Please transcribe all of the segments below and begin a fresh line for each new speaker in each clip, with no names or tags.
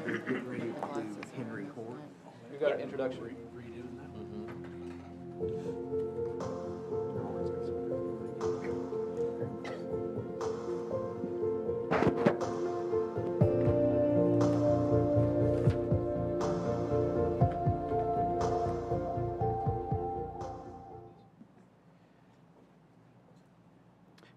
We're getting ready to do Henry Hort.
We've got an introduction.
Redoing that.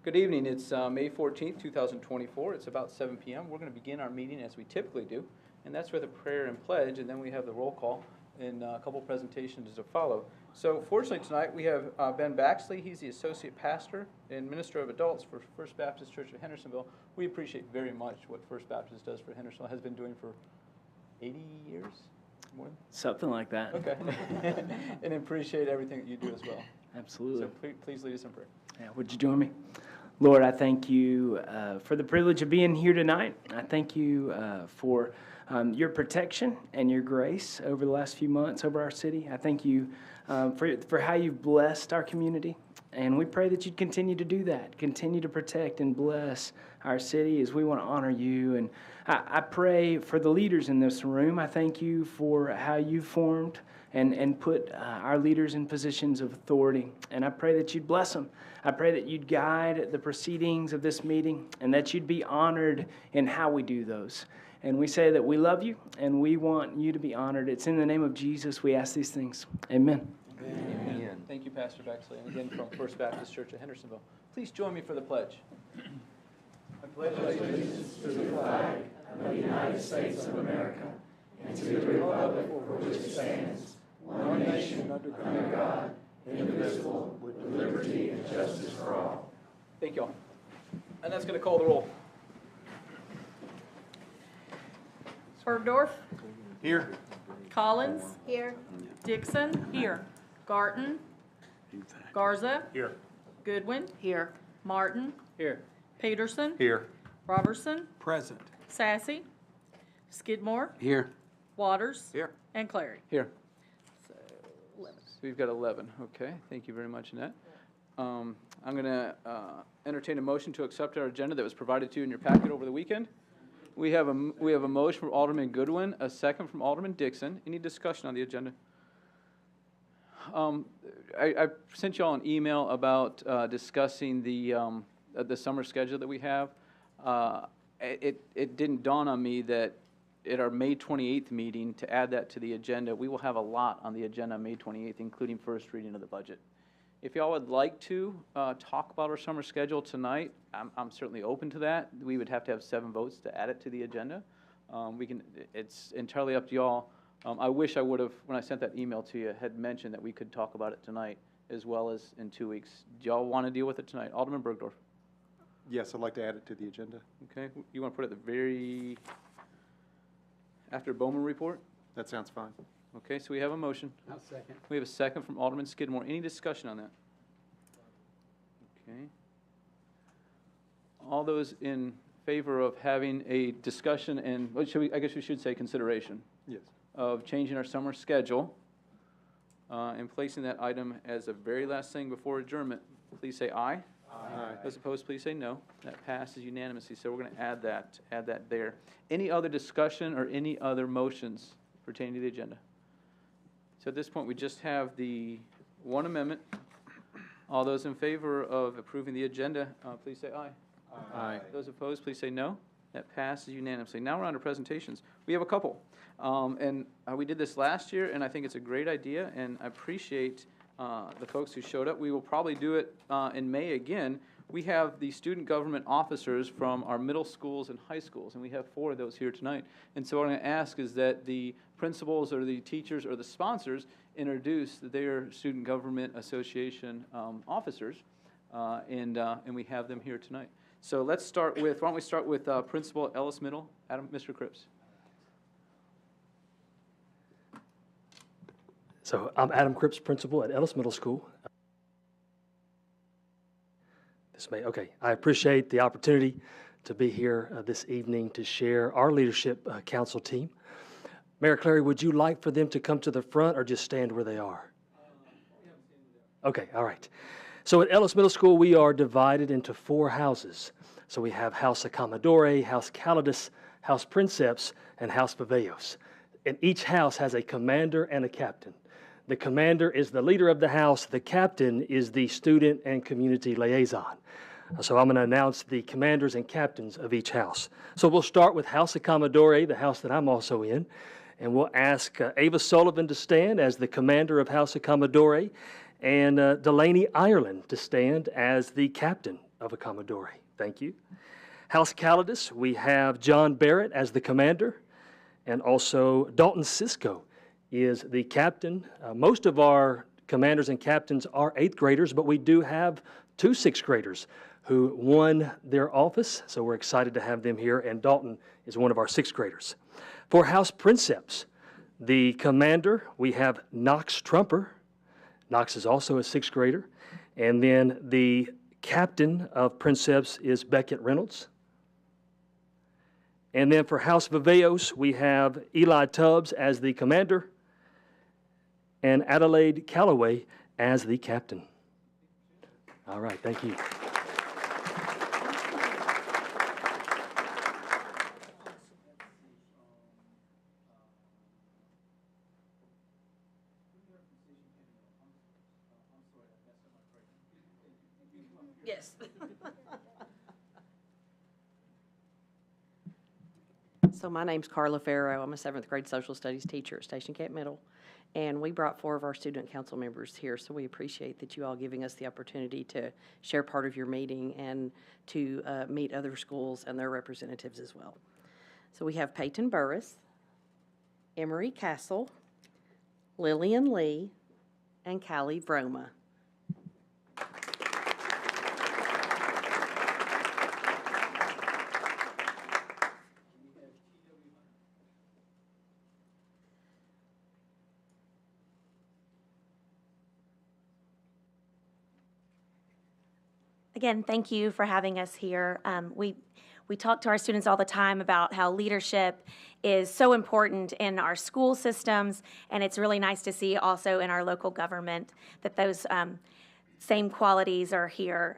Good evening. It's May 14th, 2024. It's about 7 p.m. We're going to begin our meeting as we typically do, and that's with a prayer and pledge, and then we have the roll call and a couple presentations to follow. So fortunately tonight we have Ben Baxley. He's the Associate Pastor and Minister of Adults for First Baptist Church of Hendersonville. We appreciate very much what First Baptist does for Hendersonville, has been doing for 80 years? More?
Something like that.
Okay. And appreciate everything that you do as well.
Absolutely.
So please lead us in prayer.
Yeah, would you join me? Lord, I thank you for the privilege of being here tonight. I thank you for your protection and your grace over the last few months over our city. I thank you for how you've blessed our community. And we pray that you'd continue to do that, continue to protect and bless our city as we want to honor you. And I pray for the leaders in this room. I thank you for how you formed and put our leaders in positions of authority. And I pray that you'd bless them. I pray that you'd guide the proceedings of this meeting and that you'd be honored in how we do those. And we say that we love you and we want you to be honored. It's in the name of Jesus we ask these things. Amen.
Amen. Thank you, Pastor Baxley. And again, from First Baptist Church of Hendersonville. Please join me for the pledge. I pledge allegiance to the flag of the United States of America and to the republic for which it stands, one nation under God, indivisible, with liberty and justice for all. Thank you all. And that's going to call the roll.
Bergdorf.
Here.
Collins. Here. Dixon. Here. Garton. Garza.
Here.
Goodwin. Here. Martin.
Here.
Peterson.
Here.
Robertson.
Present.
Sassy. Skidmore.
Here.
Waters.
Here.
And Clary.
Here.
So 11.
So we've got 11. Okay. Thank you very much, Annette. I'm going to entertain a motion to accept our agenda that was provided to you in your packet over the weekend. We have a motion from Alderman Goodwin, a second from Alderman Dixon. Any discussion on the agenda? I sent you all an email about discussing the summer schedule that we have. It didn't dawn on me that at our May 28th meeting, to add that to the agenda, we will have a lot on the agenda on May 28th, including first reading of the budget. If y'all would like to talk about our summer schedule tonight, I'm certainly open to that. We would have to have 7 votes to add it to the agenda. It's entirely up to y'all. I wish I would have, when I sent that email to you, had mentioned that we could talk about it tonight as well as in 2 weeks. Do y'all want to deal with it tonight? Alderman Bergdorf.
Yes, I'd like to add it to the agenda.
Okay, you want to put it at the very, after Bowman report?
That sounds fine.
Okay, so we have a motion.
I'll second.
We have a second from Alderman Skidmore. Any discussion on that? Okay. All those in favor of having a discussion and, what should we, I guess we should say consideration.
Yes.
Of changing our summer schedule and placing that item as the very last thing before adjournment, please say aye.
Aye.
Those opposed, please say no. That passes unanimously, so we're going to add that there. Any other discussion or any other motions pertaining to the agenda? So at this point, we just have the one amendment. All those in favor of approving the agenda, please say aye.
Aye.
Those opposed, please say no. That passes unanimously. Now we're on to presentations. We have a couple. And we did this last year, and I think it's a great idea, and I appreciate the folks who showed up. We will probably do it in May again. We have the student government officers from our middle schools and high schools, and we have 4 of those here tonight. And so what I'm going to ask is that the principals or the teachers or the sponsors introduce their student government association officers, and we have them here tonight. So let's start with, why don't we start with Principal at Ellis Middle, Mr. Cripps.
So I'm Adam Cripps, principal at Ellis Middle School. I appreciate the opportunity to be here this evening to share our leadership council team. Mayor Clary, would you like for them to come to the front or just stand where they are? Okay, all right. So at Ellis Middle School, we are divided into 4 houses. So we have House Accommodore, House Calidus, House Princeps, and House Viveos. And each house has a commander and a captain. The commander is the leader of the house. The captain is the student and community liaison. So I'm going to announce the commanders and captains of each house. So we'll start with House of Commodore, the house that I'm also in. And we'll ask Ava Sullivan to stand as the commander of House of Commodore, and Delaney Ireland to stand as the captain of a Commodore. Thank you. House Calidus, we have John Barrett as the commander, and also Dalton Cisco is the captain. Most of our commanders and captains are 8th graders, but we do have 2 6th graders who won their office, so we're excited to have them here, and Dalton is one of our 6th graders. For House Princeps, the commander, we have Knox Trumper. Knox is also a 6th grader. And then the captain of Princeps is Beckett Reynolds. And then for House Viveos, we have Eli Tubbs as the commander and Adelaide Calloway as the captain. All right, thank you.
Yes.
So my name's Carla Farrow. I'm a 7th grade social studies teacher at Station Camp Middle. And we brought 4 of our student council members here, so we appreciate that you all giving us the opportunity to share part of your meeting and to meet other schools and their representatives as well. So we have Peyton Burris, Emery Castle, Lillian Lee, and Callie Vroma.
Again, thank you for having us here. We talk to our students all the time about how leadership is so important in our school systems, and it's really nice to see also in our local government that those same qualities are here.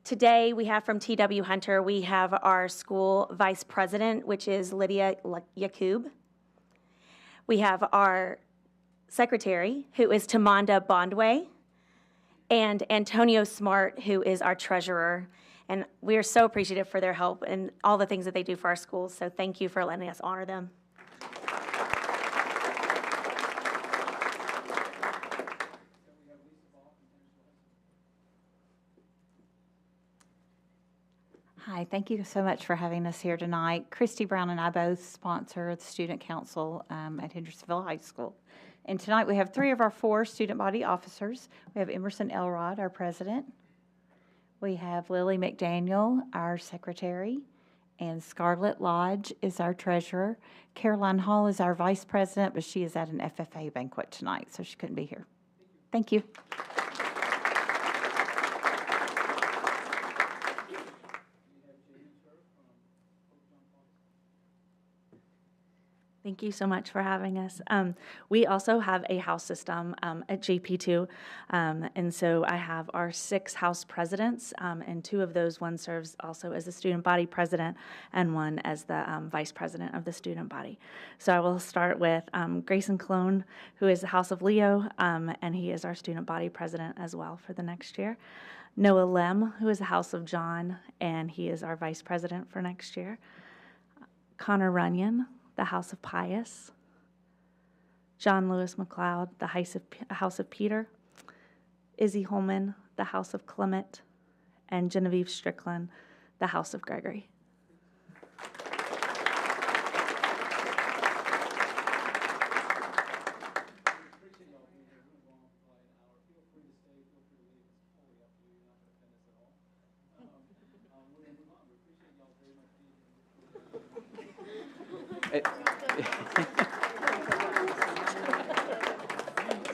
Today, we have from T.W. Hunter, we have our school vice president, which is Lydia Yakub. We have our secretary, who is Tamanda Bondway, and Antonio Smart, who is our treasurer. And we are so appreciative for their help and all the things that they do for our schools. So thank you for letting us honor them.
Hi, thank you so much for having us here tonight. Christy Brown and I both sponsor the Student Council at Hendersonville High School. And tonight we have 3 of our 4 student body officers. We have Emerson Elrod, our president. We have Lily McDaniel, our secretary. And Scarlett Lodge is our treasurer. Caroline Hall is our vice president, but she is at an FFA banquet tonight, so she couldn't be here. Thank you.
Thank you so much for having us. We also have a house system at JP2, and so I have our 6 house presidents, and 2 of those, one serves also as the student body president and one as the vice president of the student body. So I will start with Grayson Clone, who is the House of Leo, and he is our student body president as well for the next year. Noah Lem, who is the House of John, and he is our vice president for next year. Connor Runyon, the House of Pius. John Lewis McLeod, the House of Peter. Izzy Holman, the House of Clement. And Genevieve Strickland, the House of Gregory.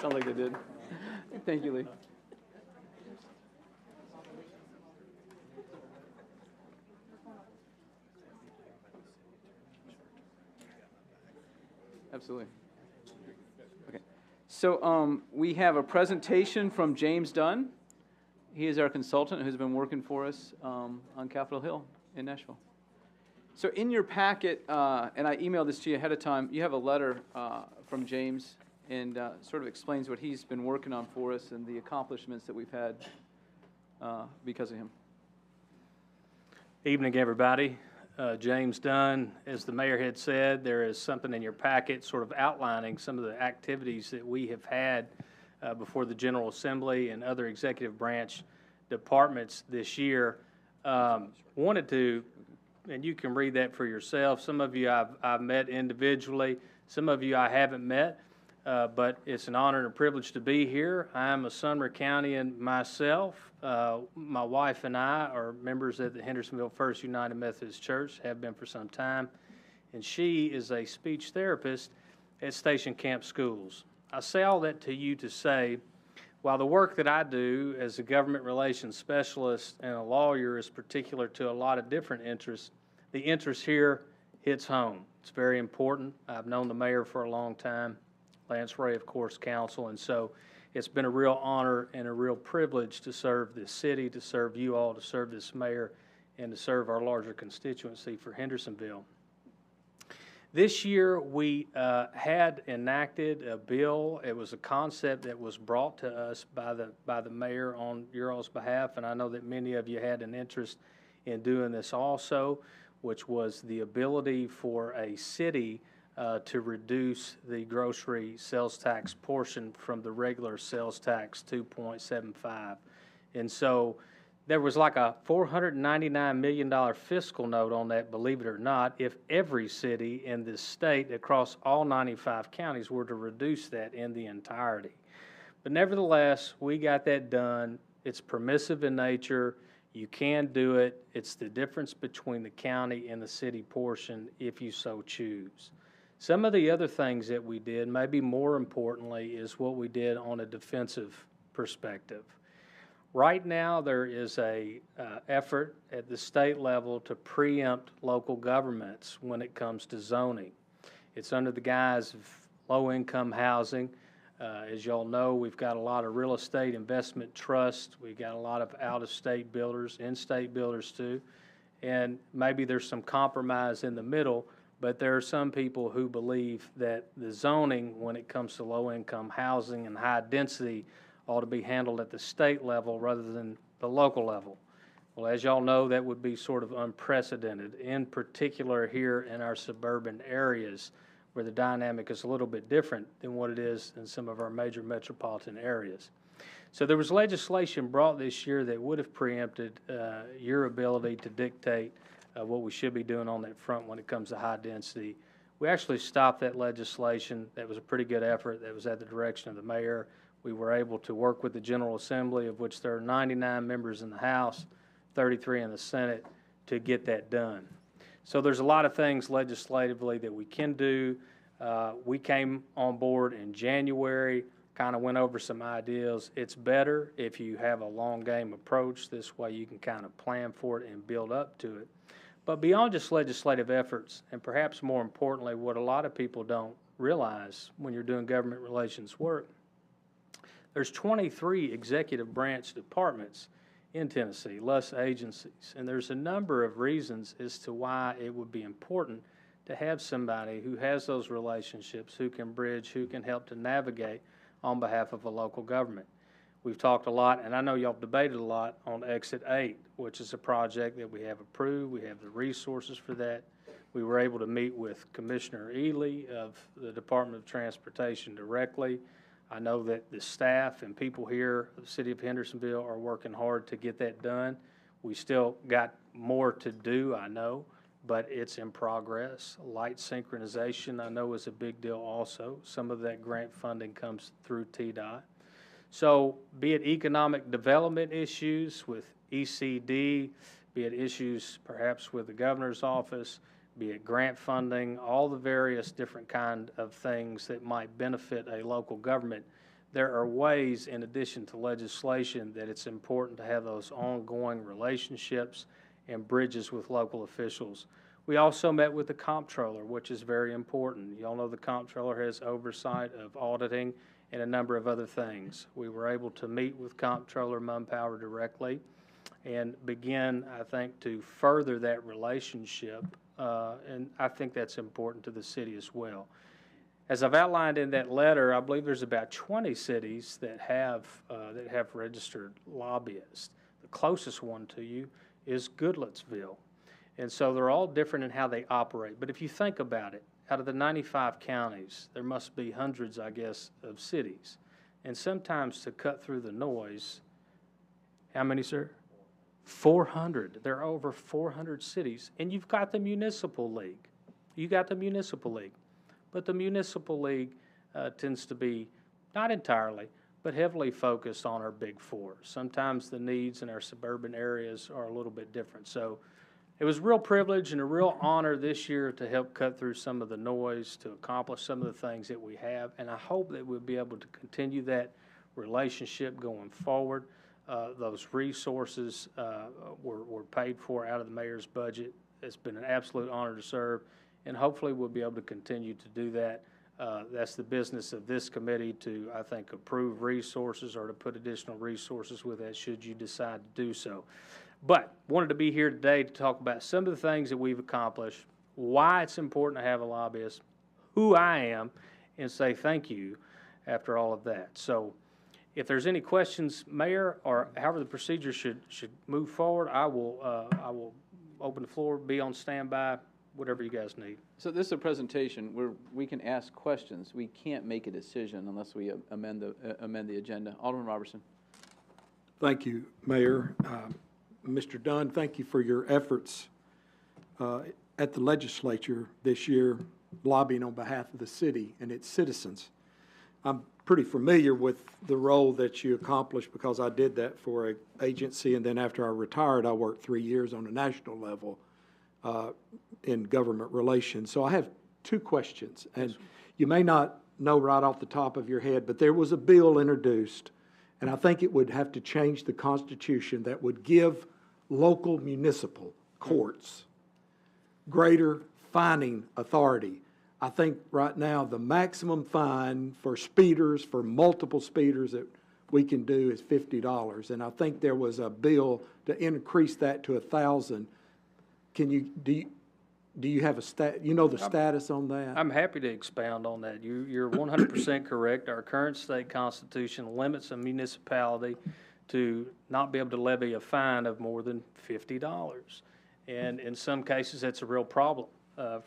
Sounds like they did. Thank you, Lee. Absolutely. Okay. So we have a presentation from James Dunn. He is our consultant who's been working for us on Capitol Hill in Nashville. So in your packet, and I emailed this to you ahead of time, you have a letter from James, and sort of explains what he's been working on for us and the accomplishments that we've had because of him.
Evening, everybody. James Dunn, as the mayor had said, there is something in your packet sort of outlining some of the activities that we have had before the General Assembly and other executive branch departments this year. Wanted to, and you can read that for yourself. Some of you I've met individually. Some of you I haven't met, but it's an honor and a privilege to be here. I'm a Sumner County-an myself. My wife and I are members at the Hendersonville First United Methodist Church, have been for some time, and she is a speech therapist at Station Camp Schools. I say all that to you to say, while the work that I do as a government relations specialist and a lawyer is particular to a lot of different interests, the interest here hits home. It's very important. I've known the mayor for a long time, Lance Ray, of course, counsel, and so it's been a real honor and a real privilege to serve this city, to serve you all, to serve this mayor, and to serve our larger constituency for Hendersonville. This year, we had enacted a bill. It was a concept that was brought to us by the mayor on your all's behalf, and I know that many of you had an interest in doing this also, which was the ability for a city to reduce the grocery sales tax portion from the regular sales tax 2.75. And so there was like a $499 million fiscal note on that, believe it or not, if every city in this state across all 95 counties were to reduce that in the entirety. But nevertheless, we got that done. It's permissive in nature. You can do it. It's the difference between the county and the city portion if you so choose. Some of the other things that we did, maybe more importantly, is what we did on a defensive perspective. Right now, there is a effort at the state level to preempt local governments when it comes to zoning. It's under the guise of low-income housing. As y'all know, we've got a lot of real estate investment trusts. We've got a lot of out-of-state builders, in-state builders too, and maybe there's some compromise in the middle. But there are some people who believe that the zoning, when it comes to low-income housing and high density, ought to be handled at the state level rather than the local level. Well, as y'all know, that would be sort of unprecedented, in particular here in our suburban areas, where the dynamic is a little bit different than what it is in some of our major metropolitan areas. So there was legislation brought this year that would have preempted your ability to dictate what we should be doing on that front when it comes to high density. We actually stopped that legislation. That was a pretty good effort. That was at the direction of the mayor. We were able to work with the General Assembly, of which there are 99 members in the House, 33 in the Senate, to get that done. So there's a lot of things legislatively that we can do. We came on board in January, kind of went over some ideas. It's better if you have a long game approach. This way you can kind of plan for it and build up to it. But beyond just legislative efforts, and perhaps more importantly, what a lot of people don't realize when you're doing government relations work, there's 23 executive branch departments in Tennessee, less agencies. And there's a number of reasons as to why it would be important to have somebody who has those relationships, who can bridge, who can help to navigate on behalf of a local government. We've talked a lot, and I know y'all debated a lot on Exit 8, which is a project that we have approved. We have the resources for that. We were able to meet with Commissioner Ely of the Department of Transportation directly. I know that the staff and people here at the City of Hendersonville are working hard to get that done. We still got more to do, I know, but it's in progress. Light synchronization, I know, is a big deal also. Some of that grant funding comes through TDOT. So be it economic development issues with ECD, be it issues perhaps with the governor's office, be it grant funding, all the various different kind of things that might benefit a local government, there are ways, in addition to legislation, that it's important to have those ongoing relationships and bridges with local officials. We also met with the comptroller, which is very important. You all know the comptroller has oversight of auditing and a number of other things. We were able to meet with Comptroller Mumpower directly and begin, I think, to further that relationship and I think that's important to the city as well. As I've outlined in that letter, I believe there's about 20 cities that have registered lobbyists. The closest one to you is Goodlettsville. And so they're all different in how they operate. But if you think about it, out of the 95 counties, there must be hundreds, I guess, of cities. And sometimes to cut through the noise, how many, sir? 400. There are over 400 cities. And you've got the municipal league. But the municipal league tends to be, not entirely, but heavily focused on our big four. Sometimes the needs in our suburban areas are a little bit different. So it was a real privilege and a real honor this year to help cut through some of the noise, to accomplish some of the things that we have. And I hope that we'll be able to continue that relationship going forward. Those resources were paid for out of the mayor's budget. It's been an absolute honor to serve, and hopefully we'll be able to continue to do that. That's the business of this committee, to, I think, approve resources or to put additional resources with that should you decide to do so. But wanted to be here today to talk about some of the things that we've accomplished, why it's important to have a lobbyist, who I am, and say thank you after all of that. So if there's any questions, Mayor, or however the procedure should move forward, I will open the floor, be on standby, whatever you guys need.
So this is a presentation where we can ask questions. We can't make a decision unless we amend the agenda. Alderman Robertson.
Thank you, Mayor. Mr. Dunn, thank you for your efforts at the legislature this year, lobbying on behalf of the city and its citizens. I'm pretty familiar with the role that you accomplished because I did that for an agency, and then after I retired, I worked 3 years on a national level in government relations. So I have two questions, and you may not know right off the top of your head, but there was a bill introduced, and I think it would have to change the Constitution that would give local municipal courts greater fining authority. I think right now the maximum fine for speeders, for multiple speeders that we can do is $50. And I think there was a bill to increase that to $1,000. Do you have a status on that?
I'm happy to expound on that. You're 100% correct. Our current state constitution limits a municipality to not be able to levy a fine of more than $50. And in some cases, that's a real problem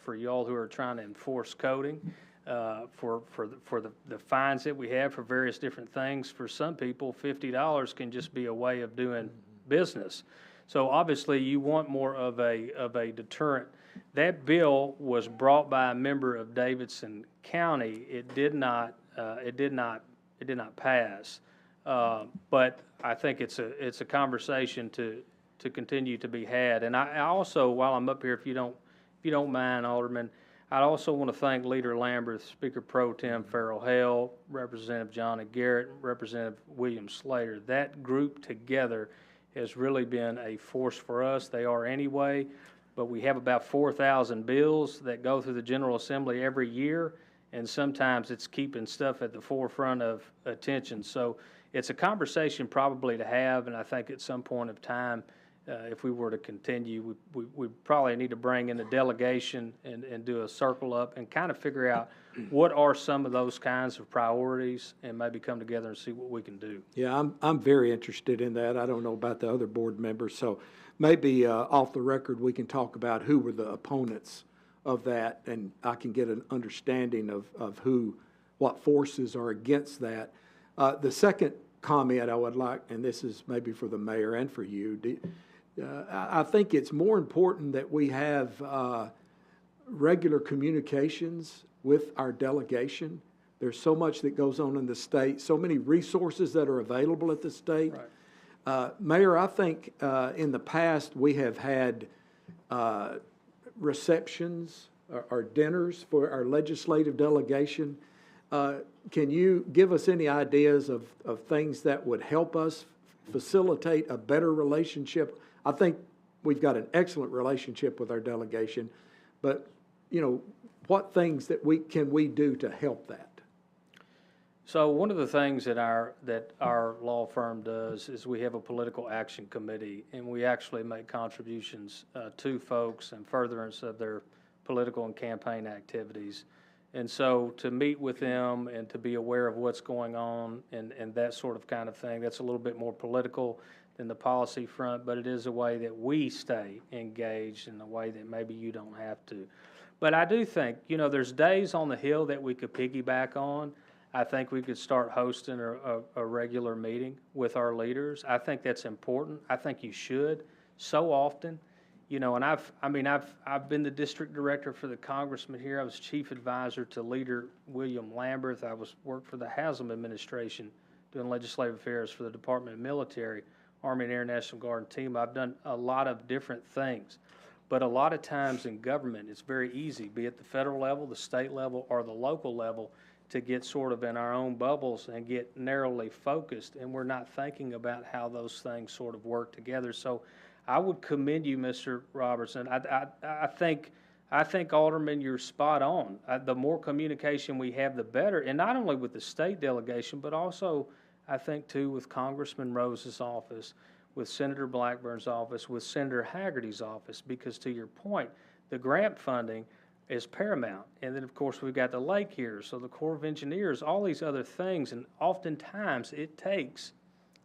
for y'all who are trying to enforce coding, for the fines that we have for various different things. For some people, $50 can just be a way of doing business. So obviously, you want more of a deterrent. That bill was brought by a member of Davidson County. It did not pass. But I think it's a conversation to continue to be had. And I also, while I'm up here, if you don't mind, Alderman, I also want to thank Leader Lambert, Speaker Pro Tem Farrell Hale, Representative Johnny Garrett, Representative William Slater. That group together has really been a force for us. They are anyway, but we have about 4,000 bills that go through the General Assembly every year, and sometimes it's keeping stuff at the forefront of attention. So it's a conversation probably to have, and I think at some point of time, if we were to continue, we probably need to bring in a delegation and do a circle up and kind of figure out what are some of those kinds of priorities and maybe come together and see what we can do.
Yeah, I'm very interested in that. I don't know about the other board members, so maybe off the record we can talk about who were the opponents of that, and I can get an understanding of what forces are against that. The second comment I would like, and this is maybe for the mayor and for you, I think it's more important that we have regular communications with our delegation. There's so much that goes on in the state, so many resources that are available at the state. Right. Mayor, I think in the past we have had receptions or dinners for our legislative delegation. Can you give us any ideas of things that would help us facilitate a better relationship? I think we've got an excellent relationship with our delegation, but, what things that we do to help that?
So one of the things that our law firm does is we have a political action committee, and we actually make contributions to folks in furtherance of their political and campaign activities. And so to meet with them and to be aware of what's going on and that sort of kind of thing, that's a little bit more political than the policy front, but it is a way that we stay engaged in a way that maybe you don't have to. But I do think, there's days on the Hill that we could piggyback on. I think we could start hosting a regular meeting with our leaders. I think that's important. I think you should so often. And I've been the district director for the congressman here. I was chief advisor to Leader William Lamberth. I worked for the Haslam administration doing legislative affairs for the Department of Military, Army and Air National Guard and team. I've done a lot of different things. But a lot of times in government, it's very easy, be it the federal level, the state level, or the local level, to get sort of in our own bubbles and get narrowly focused, and we're not thinking about how those things sort of work together. So I would commend you, Mr. Robertson. I think, Alderman, you're spot on. The more communication we have, the better, and not only with the state delegation, but also, I think, too, with Congressman Rose's office, with Senator Blackburn's office, with Senator Haggerty's office, because to your point, the grant funding is paramount. And then, of course, we've got the lake here, so the Corps of Engineers, all these other things, and oftentimes it takes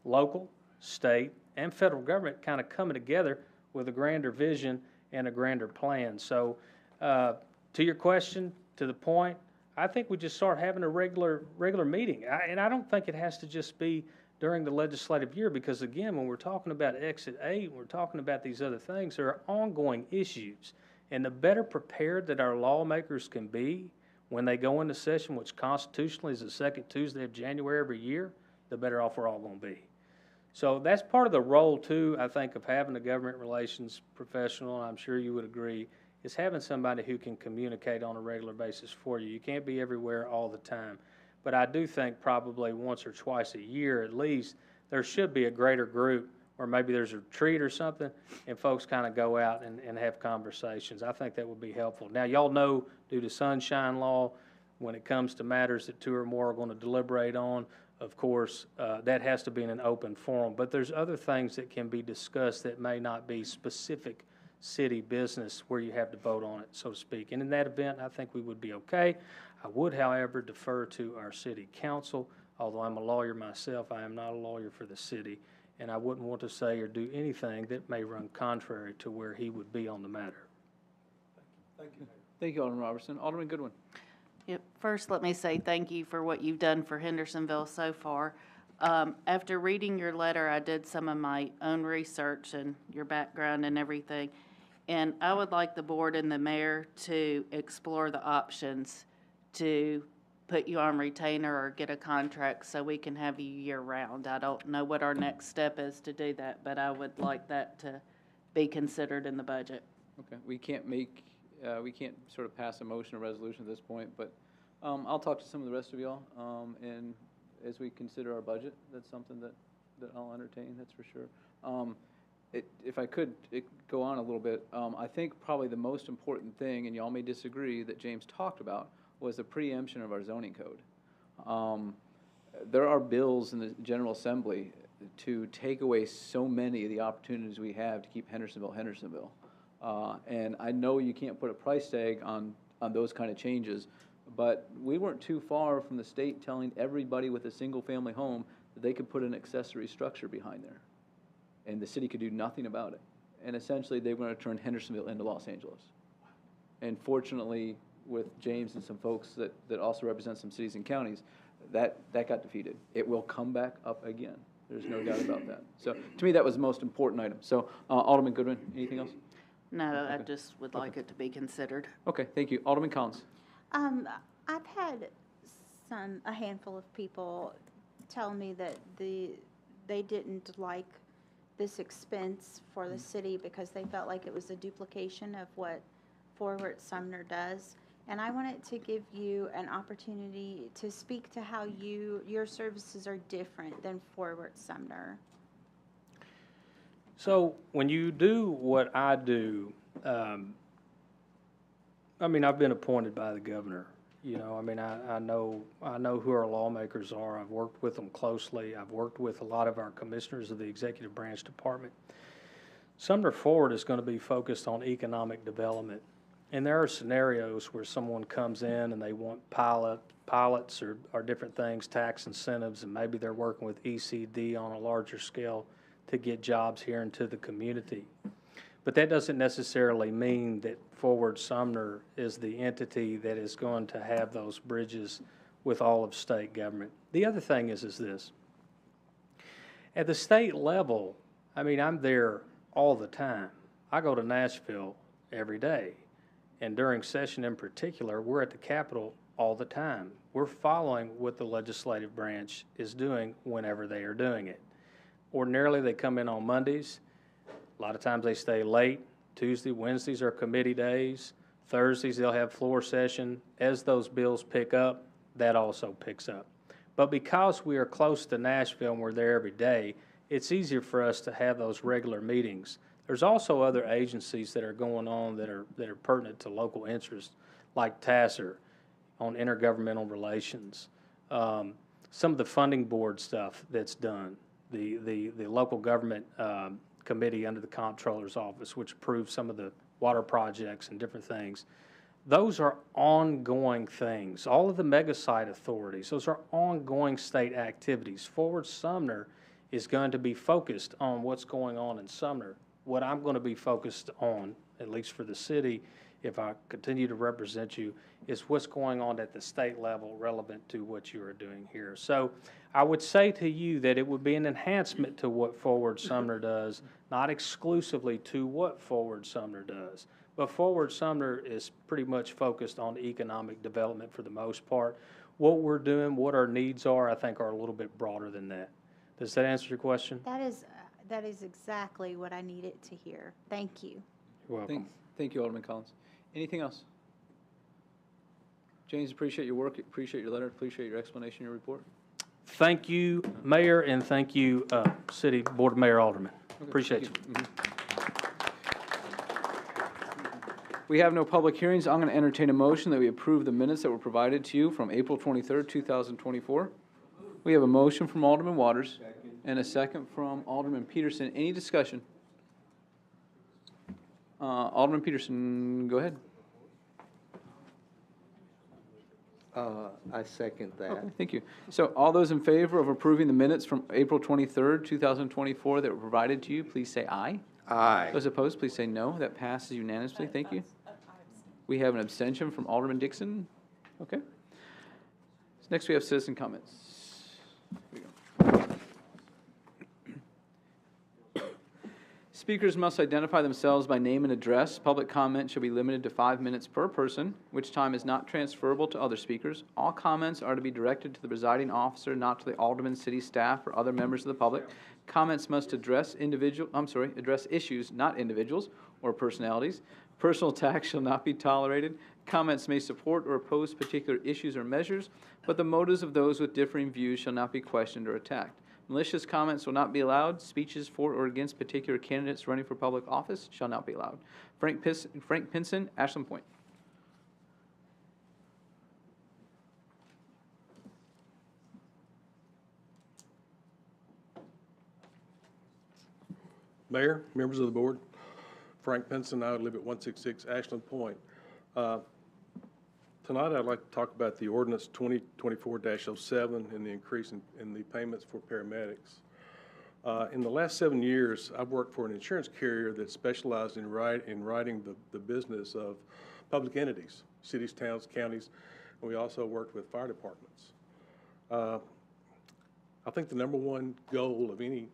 local, state, and federal government kind of coming together with a grander vision and a grander plan. So to your question, to the point, I think we just start having a regular meeting. And I don't think it has to just be during the legislative year, because again, when we're talking about Exit 8, we're talking about these other things, there are ongoing issues. And the better prepared that our lawmakers can be when they go into session, which constitutionally is the second Tuesday of January every year, the better off we're all going to be. So that's part of the role, too, I think, of having a government relations professional, and I'm sure you would agree, is having somebody who can communicate on a regular basis for you. You can't be everywhere all the time. But I do think probably once or twice a year at least, there should be a greater group, or maybe there's a retreat or something, and folks kind of go out and have conversations. I think that would be helpful. Now, y'all know, due to sunshine law, when it comes to matters that two or more are going to deliberate on, of course, that has to be in an open forum. But there's other things that can be discussed that may not be specific city business where you have to vote on it, so to speak. And in that event, I think we would be okay. I would, however, defer to our city council. Although I'm a lawyer myself, I am not a lawyer for the city, and I wouldn't want to say or do anything that may run contrary to where he would be on the matter.
Thank you.
Thank you, Alderman Robertson. Alderman Goodwin.
Yep. First, let me say thank you for what you've done for Hendersonville so far. After reading your letter, I did some of my own research and your background and everything, and I would like the board and the mayor to explore the options to put you on retainer or get a contract so we can have you year-round. I don't know what our next step is to do that, but I would like that to be considered in the budget.
Okay, we can't sort of pass a motion or resolution at this point, but I'll talk to some of the rest of y'all, and as we consider our budget, that's something that I'll entertain, that's for sure. If I could go on a little bit, I think probably the most important thing, and y'all may disagree, that James talked about was the preemption of our zoning code. There are bills in the General Assembly to take away so many of the opportunities we have to keep Hendersonville. And I know you can't put a price tag on those kind of changes, but we weren't too far from the state telling everybody with a single-family home that they could put an accessory structure behind there, and the city could do nothing about it. And essentially, they were going to turn Hendersonville into Los Angeles. And fortunately, with James and some folks that also represent some cities and counties, that got defeated. It will come back up again. There's no doubt about that. So to me, that was the most important item. So Alderman Goodwin, anything else?
No,
Okay.
I just would like it to be considered.
Okay, thank you. Alderman Collins.
I've had a handful of people tell me that they didn't like this expense for the city because they felt like it was a duplication of what Forward Sumner does. And I wanted to give you an opportunity to speak to how your services are different than Forward Sumner.
So when you do what I do, I've been appointed by the governor, You know, I mean, I know who our lawmakers are. I've worked with them closely. I've worked with a lot of our commissioners of the executive branch department. Sumner Forward is going to be focused on economic development. And there are scenarios where someone comes in and they want pilots or different things, tax incentives, and maybe they're working with ECD on a larger scale to get jobs here into the community. But that doesn't necessarily mean that Forward Sumner is the entity that is going to have those bridges with all of state government. The other thing is this. At the state level, I mean, I'm there all the time. I go to Nashville every day. And during session in particular, we're at the Capitol all the time. We're following what the legislative branch is doing whenever they are doing it. Ordinarily, they come in on Mondays. A lot of times they stay late. Tuesday, Wednesdays are committee days. Thursdays, they'll have floor session. As those bills pick up, that also picks up. But because we are close to Nashville and we're there every day, it's easier for us to have those regular meetings. There's also other agencies that are going on that are pertinent to local interest, like TASER on intergovernmental relations. Some of the funding board stuff that's done, the local government committee under the comptroller's office, which approves some of the water projects and different things. Those are ongoing things. All of the mega site authorities, those are ongoing state activities. Forward Sumner is going to be focused on what's going on in Sumner. What I'm going to be focused on, at least for the city, if I continue to represent you, is what's going on at the state level relevant to what you are doing here. So I would say to you that it would be an enhancement to what Forward Sumner does, not exclusively to what Forward Sumner does. But Forward Sumner is pretty much focused on economic development for the most part. What we're doing, what our needs are, I think are a little bit broader than that. Does that answer your question?
That is exactly what I needed to hear. Thank you.
You're welcome.
Thank you, Alderman Collins. Anything else? James, appreciate your work, appreciate your letter, appreciate your explanation, your report.
Thank you, Mayor, and thank you, City Board of Mayor Aldermen. Appreciate you.
We have no public hearings. I'm going to entertain a motion that we approve the minutes that were provided to you from April 23rd, 2024. We have a motion from Alderman Waters and a second from Alderman Peterson. Any discussion? Alderman Peterson, go ahead.
I second that.
Okay, thank you. So all those in favor of approving the minutes from April 23rd, 2024 that were provided to you, please say aye.
Aye.
Those opposed, please say no. That passes unanimously. Thank you. We have an abstention from Alderman Dixon. Okay. Next, we have citizen comments. Here we go. Speakers must identify themselves by name and address. Public comment shall be limited to 5 minutes per person, which time is not transferable to other speakers. All comments are to be directed to the presiding officer, not to the alderman, city staff, or other members of the public. Comments must address issues, not individuals or personalities. Personal attacks shall not be tolerated. Comments may support or oppose particular issues or measures, but the motives of those with differing views shall not be questioned or attacked. Malicious comments will not be allowed. Speeches for or against particular candidates running for public office shall not be allowed. Frank Pinson, Ashland Point.
Mayor, members of the board, Frank Pinson, I live at 166 Ashland Point. Tonight I'd like to talk about the ordinance 2024-07 and the increase in the payments for paramedics. In the last 7 years, I've worked for an insurance carrier that specialized in writing the business of public entities, cities, towns, counties, and we also worked with fire departments. I think the number one goal of any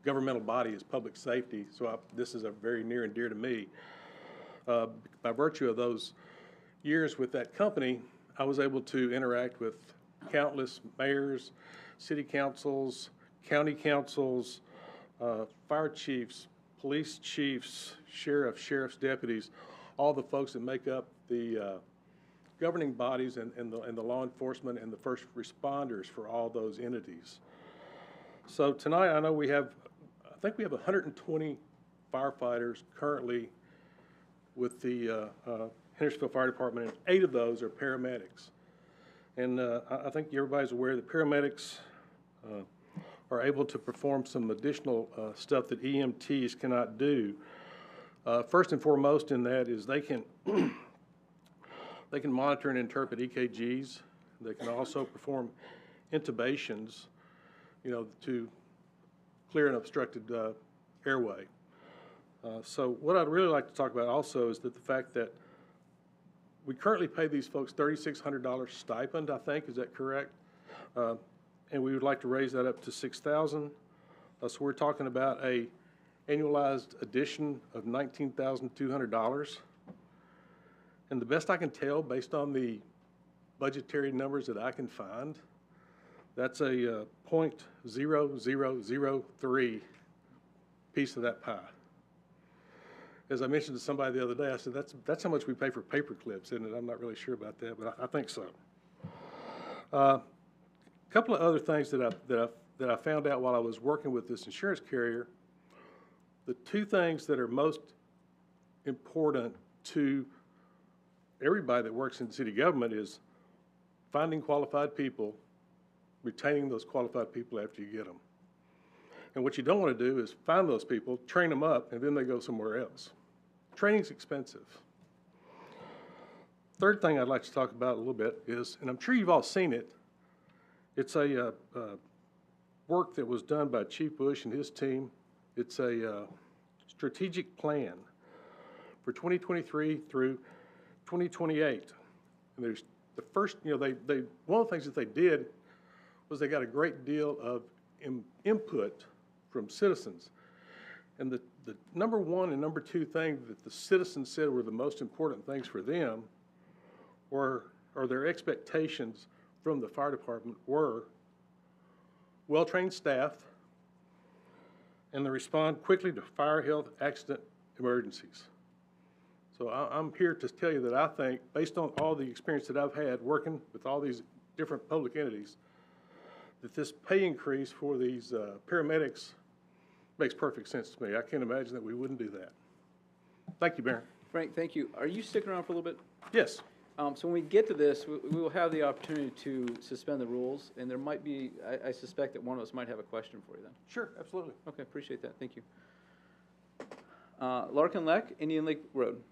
governmental body is public safety, so this is a very near and dear to me. By virtue of those years with that company, I was able to interact with countless mayors, city councils, county councils, fire chiefs, police chiefs, sheriff's deputies, all the folks that make up the governing bodies and the law enforcement and the first responders for all those entities. So tonight, I know I think we have 120 firefighters currently with the Hendersonville Fire Department, and 8 of those are paramedics. And I think everybody's aware that paramedics are able to perform some additional stuff that EMTs cannot do. First and foremost in that is they can they can monitor and interpret EKGs. They can also perform intubations, to clear an obstructed airway. So what I'd really like to talk about also is that the fact that we currently pay these folks $3,600 stipend, I think, is that correct? And we would like to raise that up to $6,000. So we're talking about a annualized addition of $19,200. And the best I can tell, based on the budgetary numbers that I can find, that's a .0003 piece of that pie. As I mentioned to somebody the other day, I said, that's how much we pay for paper clips, isn't it? I'm not really sure about that, but I think so. A couple of other things that I found out while I was working with this insurance carrier. The 2 things that are most important to everybody that works in city government is finding qualified people, retaining those qualified people after you get them. And what you don't want to do is find those people, train them up, and then they go somewhere else. Training's expensive. Third thing I'd like to talk about a little bit is, and I'm sure you've all seen it, it's a work that was done by Chief Bush and his team. It's a strategic plan for 2023 through 2028. And there's the first, one of the things that they did was they got a great deal of input from citizens. And the number 1 and number 2 thing that the citizens said were the most important things for them or their expectations from the fire department were well-trained staff and they respond quickly to fire, health, accident, emergencies. So I'm here to tell you that I think, based on all the experience that I've had working with all these different public entities, that this pay increase for these paramedics makes perfect sense to me. I can't imagine that we wouldn't do that. Thank you, Mayor.
Frank, thank you. Are you sticking around for a little bit?
Yes.
So when we get to this, we will have the opportunity to suspend the rules, and there might be, I suspect that one of us might have a question for you then.
Sure, absolutely.
Okay, appreciate that. Thank you. Larkin Leck, Indian Lake Road.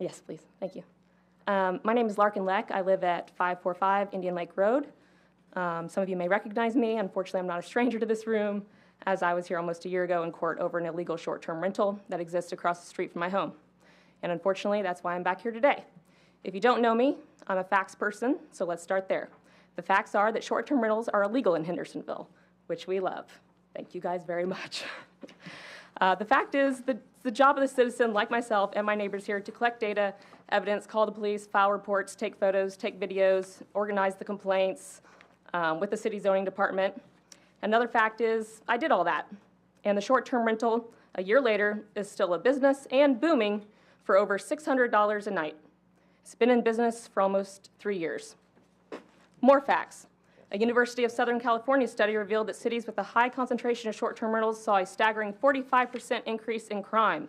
Yes, please. Thank you. My name is Larkin Leck. I live at 545 Indian Lake Road. Some of you may recognize me. Unfortunately, I'm not a stranger to this room, as I was here almost a year ago in court over an illegal short-term rental that exists across the street from my home. And unfortunately, that's why I'm back here today. If you don't know me, I'm a facts person, so let's start there. The facts are that short-term rentals are illegal in Hendersonville, which we love. Thank you guys very much. The fact is that it's the job of the citizen like myself and my neighbors here to collect data, evidence, call the police, file reports, take photos, take videos, organize the complaints with the city zoning department. Another fact is I did all that. And the short-term rental, a year later, is still a business and booming for over $600 a night. It's been in business for almost 3 years. More facts. A University of Southern California study revealed that cities with a high concentration of short-term rentals saw a staggering 45% increase in crime.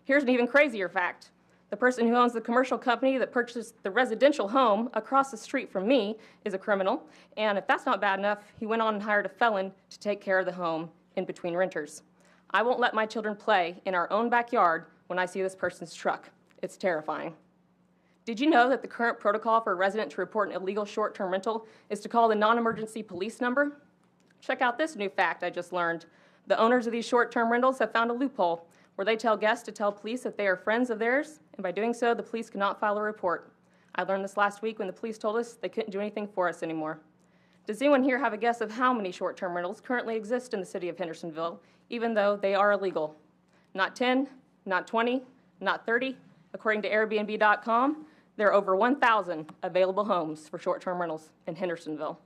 Here's an even crazier fact. The person who owns the commercial company that purchased the residential home across the street from me is a criminal, and if that's not bad enough, he went on and hired a felon to take care of the home in between renters. I won't let my children play in our own backyard when I see this person's truck. It's terrifying. Did you know that the current protocol for a resident to report an illegal short-term rental is to call the non-emergency police number? Check out this new fact I just learned. The owners of these short-term rentals have found a loophole where they tell guests to tell police that they are friends of theirs, and by doing so, the police cannot file a report. I learned this last week when the police told us they couldn't do anything for us anymore. Does anyone here have a guess of how many short-term rentals currently exist in the city of Hendersonville, even though they are illegal? Not 10, not 20, not 30. According to Airbnb.com, there are over 1,000 available homes for short-term rentals in Hendersonville.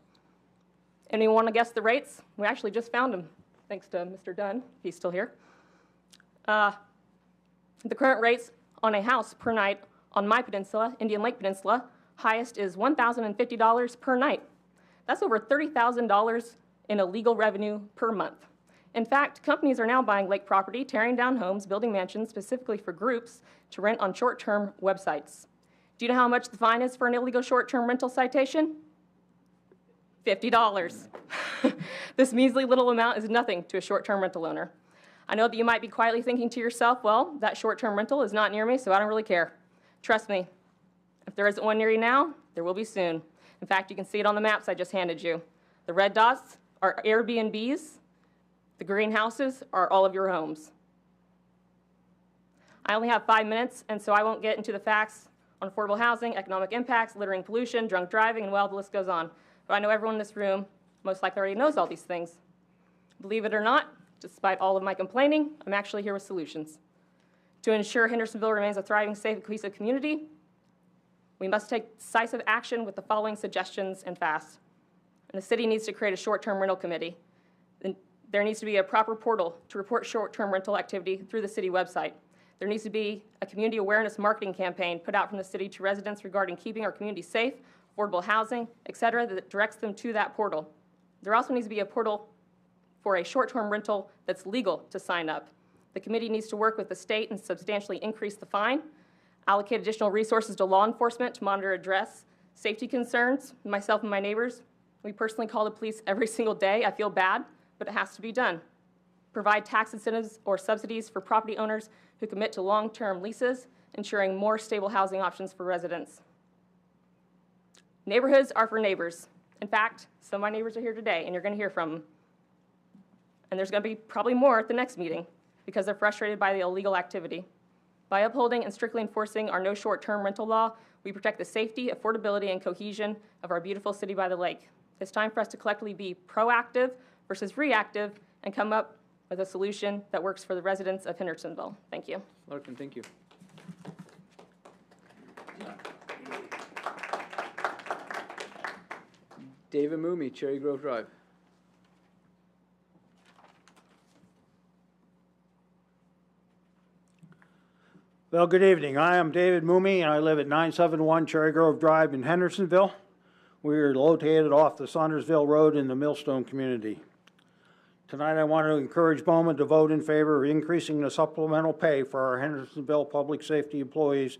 Anyone want to guess the rates? We actually just found them, thanks to Mr. Dunn, if he's still here. The current rates on a house per night on my peninsula, Indian Lake Peninsula. Highest is $1,050 per night. That's over $30,000 in illegal revenue per month. In fact, companies are now buying lake property, tearing down homes, building mansions specifically for groups to rent on short-term websites. Do you know how much the fine is for an illegal short-term rental citation? $50. This measly little amount is nothing to a short-term rental owner. I know that you might be quietly thinking to yourself, well, that short-term rental is not near me, so I don't really care. Trust me, if there isn't one near you now, there will be soon. In fact, you can see it on the maps I just handed you. The red dots are Airbnbs. The greenhouses are all of your homes. I only have 5 minutes, and so I won't get into the facts on affordable housing, economic impacts, littering, pollution, drunk driving, and well, the list goes on. But I know everyone in this room most likely already knows all these things. Believe it or not, despite all of my complaining, I'm actually here with solutions. To ensure Hendersonville remains a thriving, safe, and cohesive community, we must take decisive action with the following suggestions and fast. And the city needs to create a short-term rental committee. There needs to be a proper portal to report short-term rental activity through the city website. There needs to be a community awareness marketing campaign put out from the city to residents regarding keeping our community safe, affordable housing, et cetera, that directs them to that portal. There also needs to be a portal for a short-term rental that's legal to sign up. The committee needs to work with the state and substantially increase the fine, allocate additional resources to law enforcement to monitor and address safety concerns. Myself and my neighbors, we personally call the police every single day. I feel bad, but it has to be done. Provide tax incentives or subsidies for property owners who commit to long-term leases, ensuring more stable housing options for residents. Neighborhoods are for neighbors. In fact, some of my neighbors are here today, and you're going to hear from them. And there's going to be probably more at the next meeting because they're frustrated by the illegal activity. By upholding and strictly enforcing our no short-term rental law, we protect the safety, affordability, and cohesion of our beautiful city by the lake. It's time for us to collectively be proactive versus reactive and come up with a solution that works for the residents of Hendersonville. Thank you.
Larkin, thank you. David Mooney, Cherry Grove Drive.
Well, good evening. I am David Mooney, and I live at 971 Cherry Grove Drive in Hendersonville. We are located off the Saundersville Road in the Millstone community. Tonight, I want to encourage Bowman to vote in favor of increasing the supplemental pay for our Hendersonville public safety employees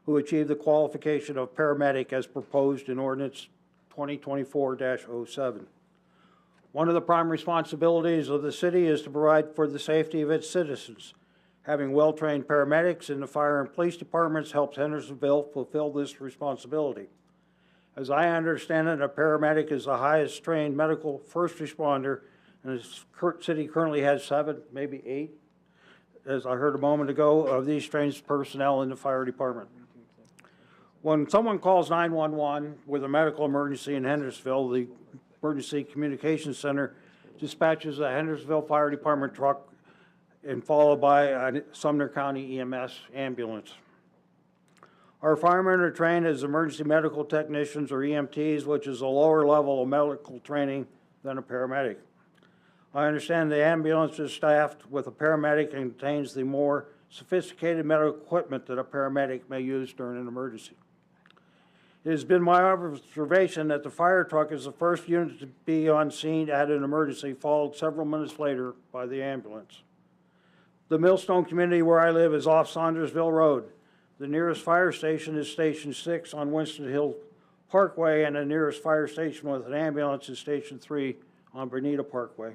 who achieve the qualification of paramedic as proposed in Ordinance 2024-07. One of the prime responsibilities of the city is to provide for the safety of its citizens. Having well-trained paramedics in the fire and police departments helps Hendersonville fulfill this responsibility. As I understand it, a paramedic is the highest trained medical first responder, and the city currently has 7, maybe 8, as I heard a moment ago, of these trained personnel in the fire department. When someone calls 911 with a medical emergency in Hendersonville, the Emergency Communications Center dispatches a Hendersonville Fire Department truck and followed by a Sumner County EMS ambulance. Our firemen are trained as emergency medical technicians or EMTs, which is a lower level of medical training than a paramedic. I understand the ambulance is staffed with a paramedic and contains the more sophisticated medical equipment that a paramedic may use during an emergency. It has been my observation that the fire truck is the first unit to be on scene at an emergency, followed several minutes later by the ambulance. The Millstone community where I live is off Saundersville Road. The nearest fire station is Station 6 on Winston Hill Parkway, and the nearest fire station with an ambulance is Station 3 on Bonita Parkway.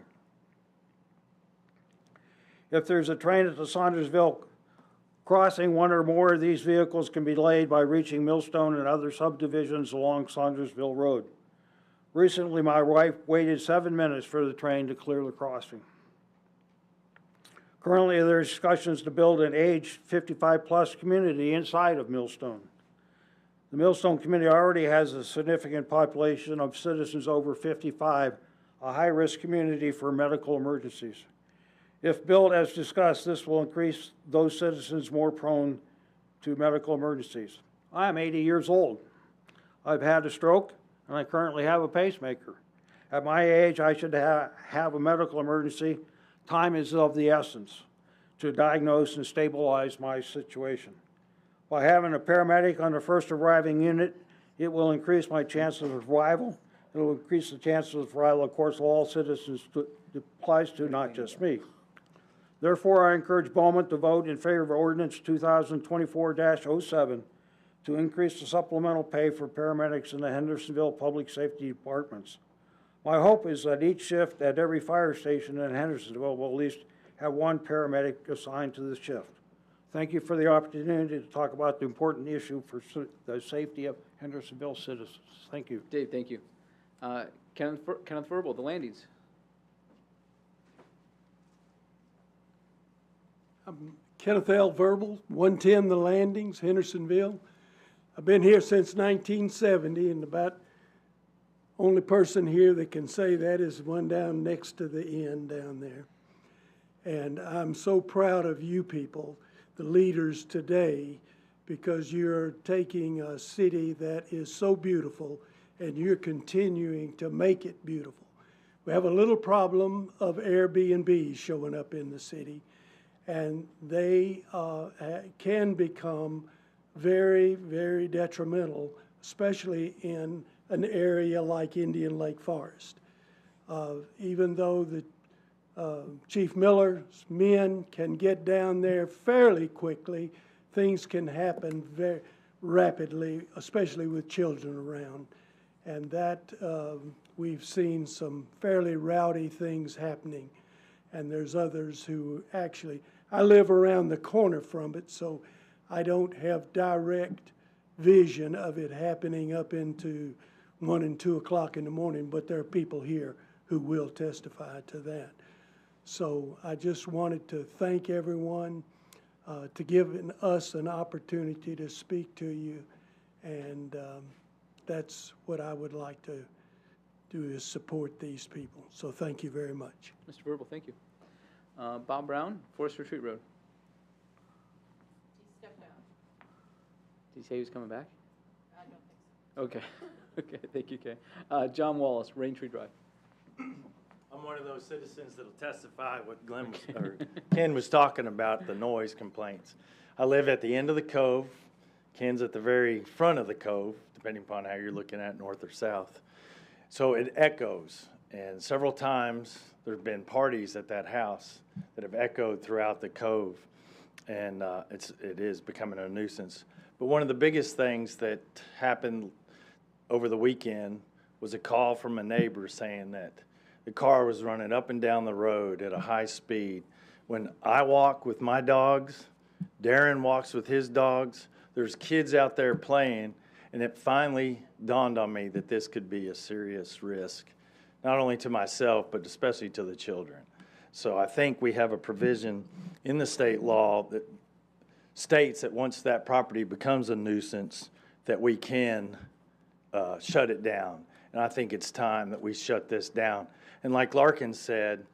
If there's a train at the Saundersville crossing, one or more of these vehicles can be delayed by reaching Millstone and other subdivisions along Saundersville Road. Recently, my wife waited 7 minutes for the train to clear the crossing. Currently, there are discussions to build an age 55-plus community inside of Millstone. The Millstone community already has a significant population of citizens over 55, a high-risk community for medical emergencies. If built as discussed, this will increase those citizens more prone to medical emergencies. I am 80 years old. I've had a stroke, and I currently have a pacemaker. At my age, I should have a medical emergency. Time is of the essence to diagnose and stabilize my situation. By having a paramedic on the first arriving unit, it will increase my chances of survival. It will increase the chances of survival, of course, of all citizens. It applies to, not just me. Therefore, I encourage Bowman to vote in favor of ordinance 2024-07 to increase the supplemental pay for paramedics in the Hendersonville Public Safety Departments. My hope is that each shift at every fire station in Hendersonville will at least have one paramedic assigned to the shift. Thank you for the opportunity to talk about the important issue for the safety of Hendersonville citizens. Thank you.
Dave, thank you. Kenneth Verbal, the landings.
Kenneth L. Verbal, 110 The Landings, Hendersonville. I've been here since 1970, and about only person here that can say that is one down next to the end down there. And I'm so proud of you people, the leaders today, because you're taking a city that is so beautiful and you're continuing to make it beautiful. We have a little problem of Airbnbs showing up in the city, and they can become very, very detrimental, especially in an area like Indian Lake Forest. Even though the Chief Miller's men can get down there fairly quickly, things can happen very rapidly, especially with children around. And that we've seen some fairly rowdy things happening. And there's others who actually, I live around the corner from it, so I don't have direct vision of it happening up into 1 and 2 o'clock in the morning, but there are people here who will testify to that. So I just wanted to thank everyone to giving us an opportunity to speak to you, and that's what I would like to do, is support these people. So thank you very much.
Mr. Verbal, thank you. Bob Brown, Forest Retreat Road.
He stepped out.
Did he say he was coming back?
I don't think so.
Okay. Okay, thank you, Kay. John Wallace, Rain Tree Drive.
I'm one of those citizens that'll testify what Ken was talking about, the noise complaints. I live at the end of the cove. Ken's at the very front of the cove, depending upon how you're looking at north or south. So it echoes, and several times there have been parties at that house that have echoed throughout the cove, and it is becoming a nuisance. But one of the biggest things that happened over the weekend was a call from a neighbor saying that the car was running up and down the road at a high speed. When I walk with my dogs, Darren walks with his dogs, there's kids out there playing, and it finally dawned on me that this could be a serious risk, not only to myself, but especially to the children. So I think we have a provision in the state law that states that once that property becomes a nuisance, that we can shut it down. And I think it's time that we shut this down. And like Larkin said,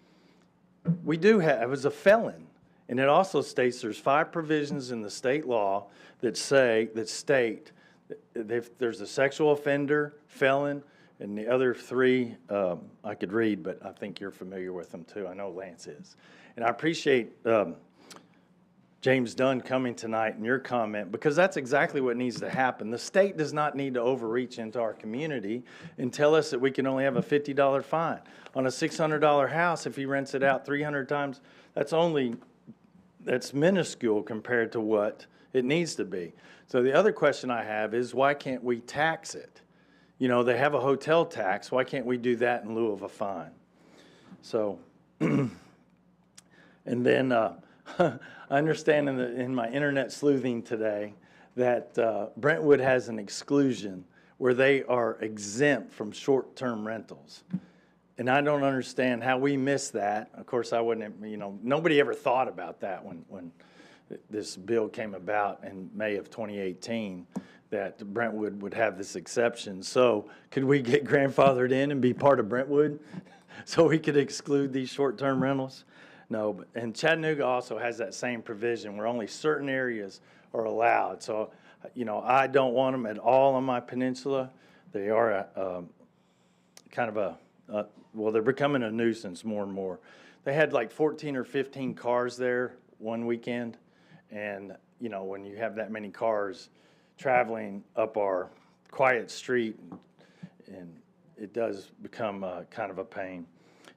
we do have, it was a felon. And it also states there's 5 provisions in the state law that state that if there's a sexual offender, felon, and the other 3 I could read, but I think you're familiar with them too. I know Lance is. And I appreciate James Dunn coming tonight and your comment, because that's exactly what needs to happen. The state does not need to overreach into our community and tell us that we can only have a $50 fine. On a $600 house, if he rents it out 300 times, that's minuscule compared to what it needs to be. So the other question I have is, why can't we tax it? You know, they have a hotel tax. Why can't we do that in lieu of a fine? So, and then I understand in my internet sleuthing today that Brentwood has an exclusion where they are exempt from short-term rentals. And I don't understand how we missed that. Of course, I wouldn't, nobody ever thought about that when this bill came about in May of 2018, that Brentwood would have this exception. So could we get grandfathered in and be part of Brentwood so we could exclude these short-term rentals? No, and Chattanooga also has that same provision where only certain areas are allowed. So, I don't want them at all on my peninsula. They are kind of they're becoming a nuisance more and more. They had like 14 or 15 cars there one weekend, And, you know, when you have that many cars traveling up our quiet street, and it does become kind of a pain.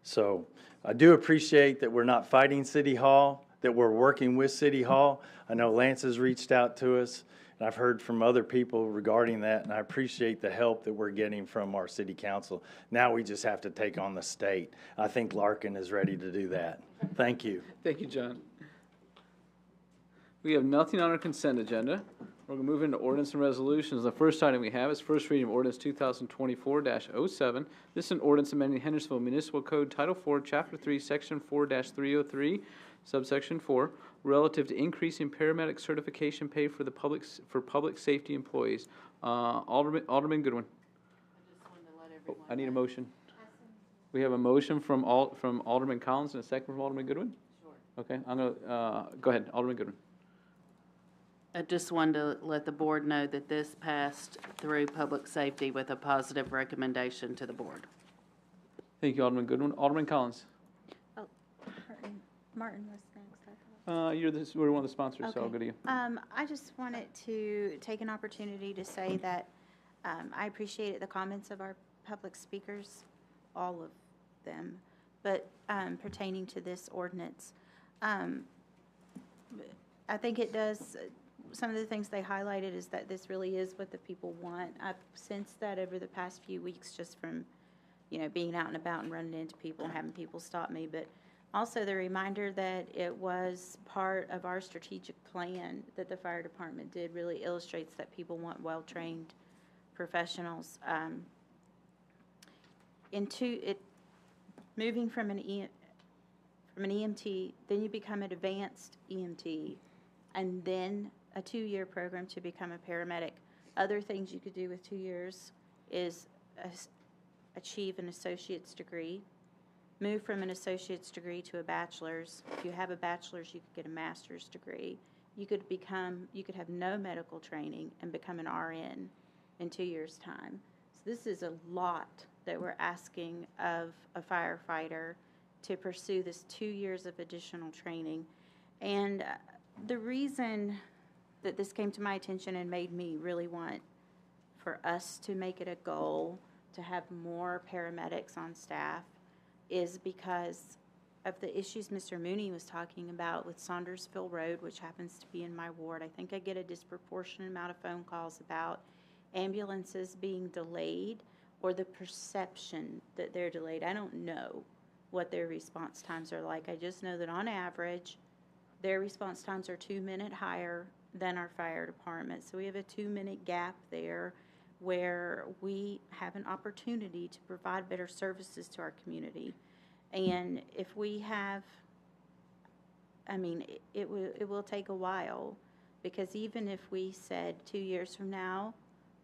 So I do appreciate that we're not fighting City Hall, that we're working with City Hall. I know Lance has reached out to us, and I've heard from other people regarding that, and I appreciate the help that we're getting from our city council. Now we just have to take on the state. I think Larkin is ready to do that. Thank you.
Thank you, John. We have nothing on our consent agenda. We're going to move into ordinance and resolutions. The first item we have is first reading of ordinance 2024-07. This is an ordinance amending Hendersonville Municipal Code Title 4, Chapter 3, Section 4-303, subsection 4, relative to increasing paramedic certification pay for public safety employees. Alderman Goodwin. I need a motion. We have a motion from Alderman Collins and a second from Alderman Goodwin? Sure. Okay, I'm going to, go ahead, Alderman Goodwin.
I just wanted to let the board know that this passed through public safety with a positive recommendation to the board.
Thank you, Alderman Goodwin. Alderman Collins.
Oh, Martin was next, I thought.
You're one of the sponsors, so I'll go to you.
I just wanted to take an opportunity to say that I appreciated the comments of our public speakers, all of them, but pertaining to this ordinance. I think it does, some of the things they highlighted is that this really is what the people want. I've sensed that over the past few weeks just from, you know, being out and about and running into people and having people stop me, but also the reminder that it was part of our strategic plan that the fire department did really illustrates that people want well-trained professionals. Moving from an EMT, then you become an advanced EMT, and then a 2-year program to become a paramedic. Other things you could do with 2 years is achieve an associate's degree, move from an associate's degree to a bachelor's. If you have a bachelor's, you could get a master's degree. You could have no medical training and become an RN in 2 years' time. So this is a lot that we're asking of a firefighter to pursue this 2 years of additional training. And the reason that this came to my attention and made me really want for us to make it a goal to have more paramedics on staff is because of the issues Mr. Mooney was talking about with Saundersville Road, which happens to be in my ward. I think I get a disproportionate amount of phone calls about ambulances being delayed or the perception that they're delayed. I don't know what their response times are like. I just know that on average, their response times are 2 minutes higher than our fire department. So we have a 2-minute gap there where we have an opportunity to provide better services to our community. And if we have, it will take a while, because even if we said 2 years from now,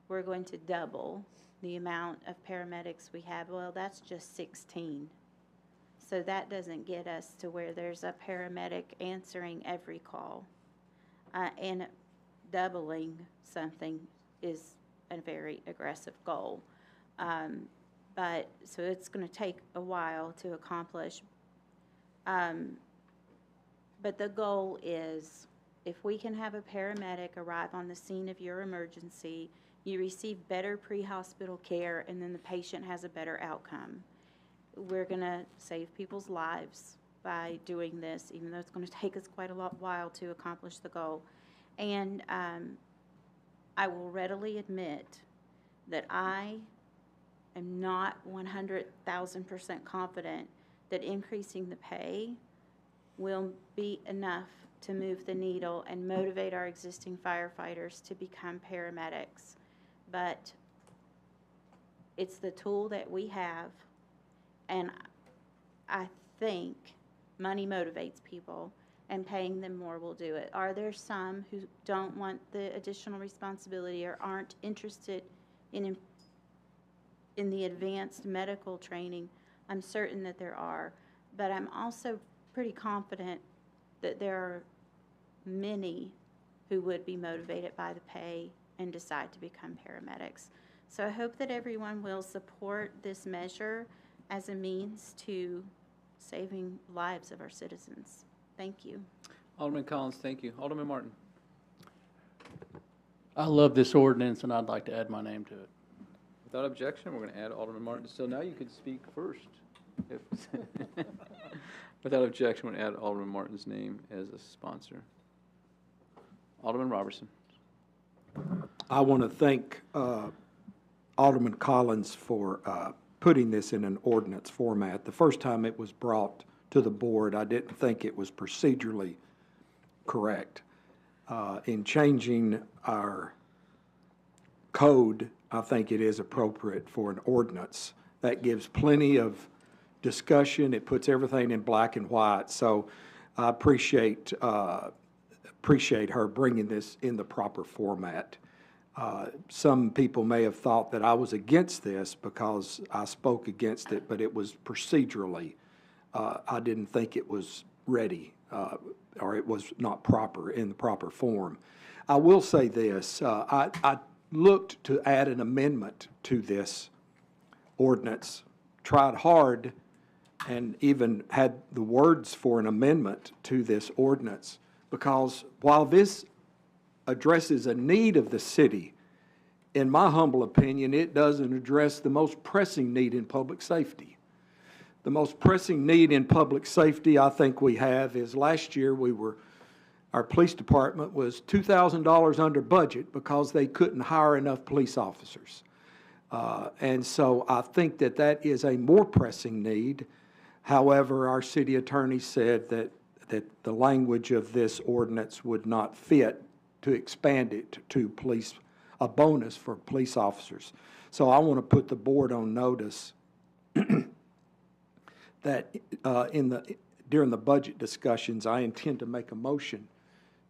we're going to double the amount of paramedics we have, well, that's just 16. So that doesn't get us to where there's a paramedic answering every call. And doubling something is a very aggressive goal. So it's going to take a while to accomplish. But the goal is, if we can have a paramedic arrive on the scene of your emergency, you receive better pre-hospital care, and then the patient has a better outcome. We're going to save people's lives by doing this, even though it's going to take us quite a while to accomplish the goal. And I will readily admit that I am not 100,000% confident that increasing the pay will be enough to move the needle and motivate our existing firefighters to become paramedics. But it's the tool that we have, and I think money motivates people, and paying them more will do it. Are there some who don't want the additional responsibility or aren't interested in the advanced medical training? I'm certain that there are, but I'm also pretty confident that there are many who would be motivated by the pay and decide to become paramedics. So I hope that everyone will support this measure as a means to saving lives of our citizens. Thank you.
Alderman Collins, thank you. Alderman Martin.
I love this ordinance, and I'd like to add my name to it.
Without objection, we're going to add Alderman Martin. So now you could speak first. Without objection, we're going to add Alderman Martin's name as a sponsor. Alderman Robertson.
I want to thank Alderman Collins for putting this in an ordinance format. The first time it was brought to the board, I didn't think it was procedurally correct. In changing our code, I think it is appropriate for an ordinance. That gives plenty of discussion. It puts everything in black and white. So I appreciate her bringing this in the proper format. Some people may have thought that I was against this because I spoke against it, but it was procedurally. I didn't think it was ready, or it was not proper, in the proper form. I will say this. I looked to add an amendment to this ordinance, tried hard, and even had the words for an amendment to this ordinance, because while this addresses a need of the city, in my humble opinion, it doesn't address the most pressing need in public safety. The most pressing need in public safety I think we have is last year our police department was $2,000 under budget because they couldn't hire enough police officers. And so I think that that is a more pressing need. However, our city attorney said that the language of this ordinance would not fit to expand it to a bonus for police officers. So I want to put the board on notice that during the budget discussions, I intend to make a motion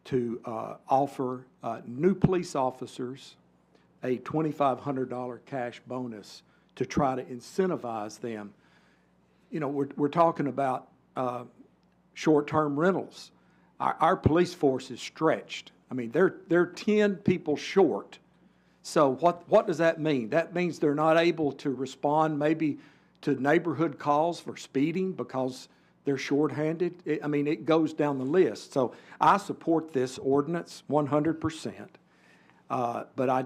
to offer new police officers a $2,500 cash bonus to try to incentivize them. You know, we're talking about short-term rentals. Our police force is stretched. I mean, they're 10 people short. So what does that mean? That means they're not able to respond maybe to neighborhood calls for speeding because they're shorthanded. I mean, it goes down the list. So I support this ordinance 100%. But I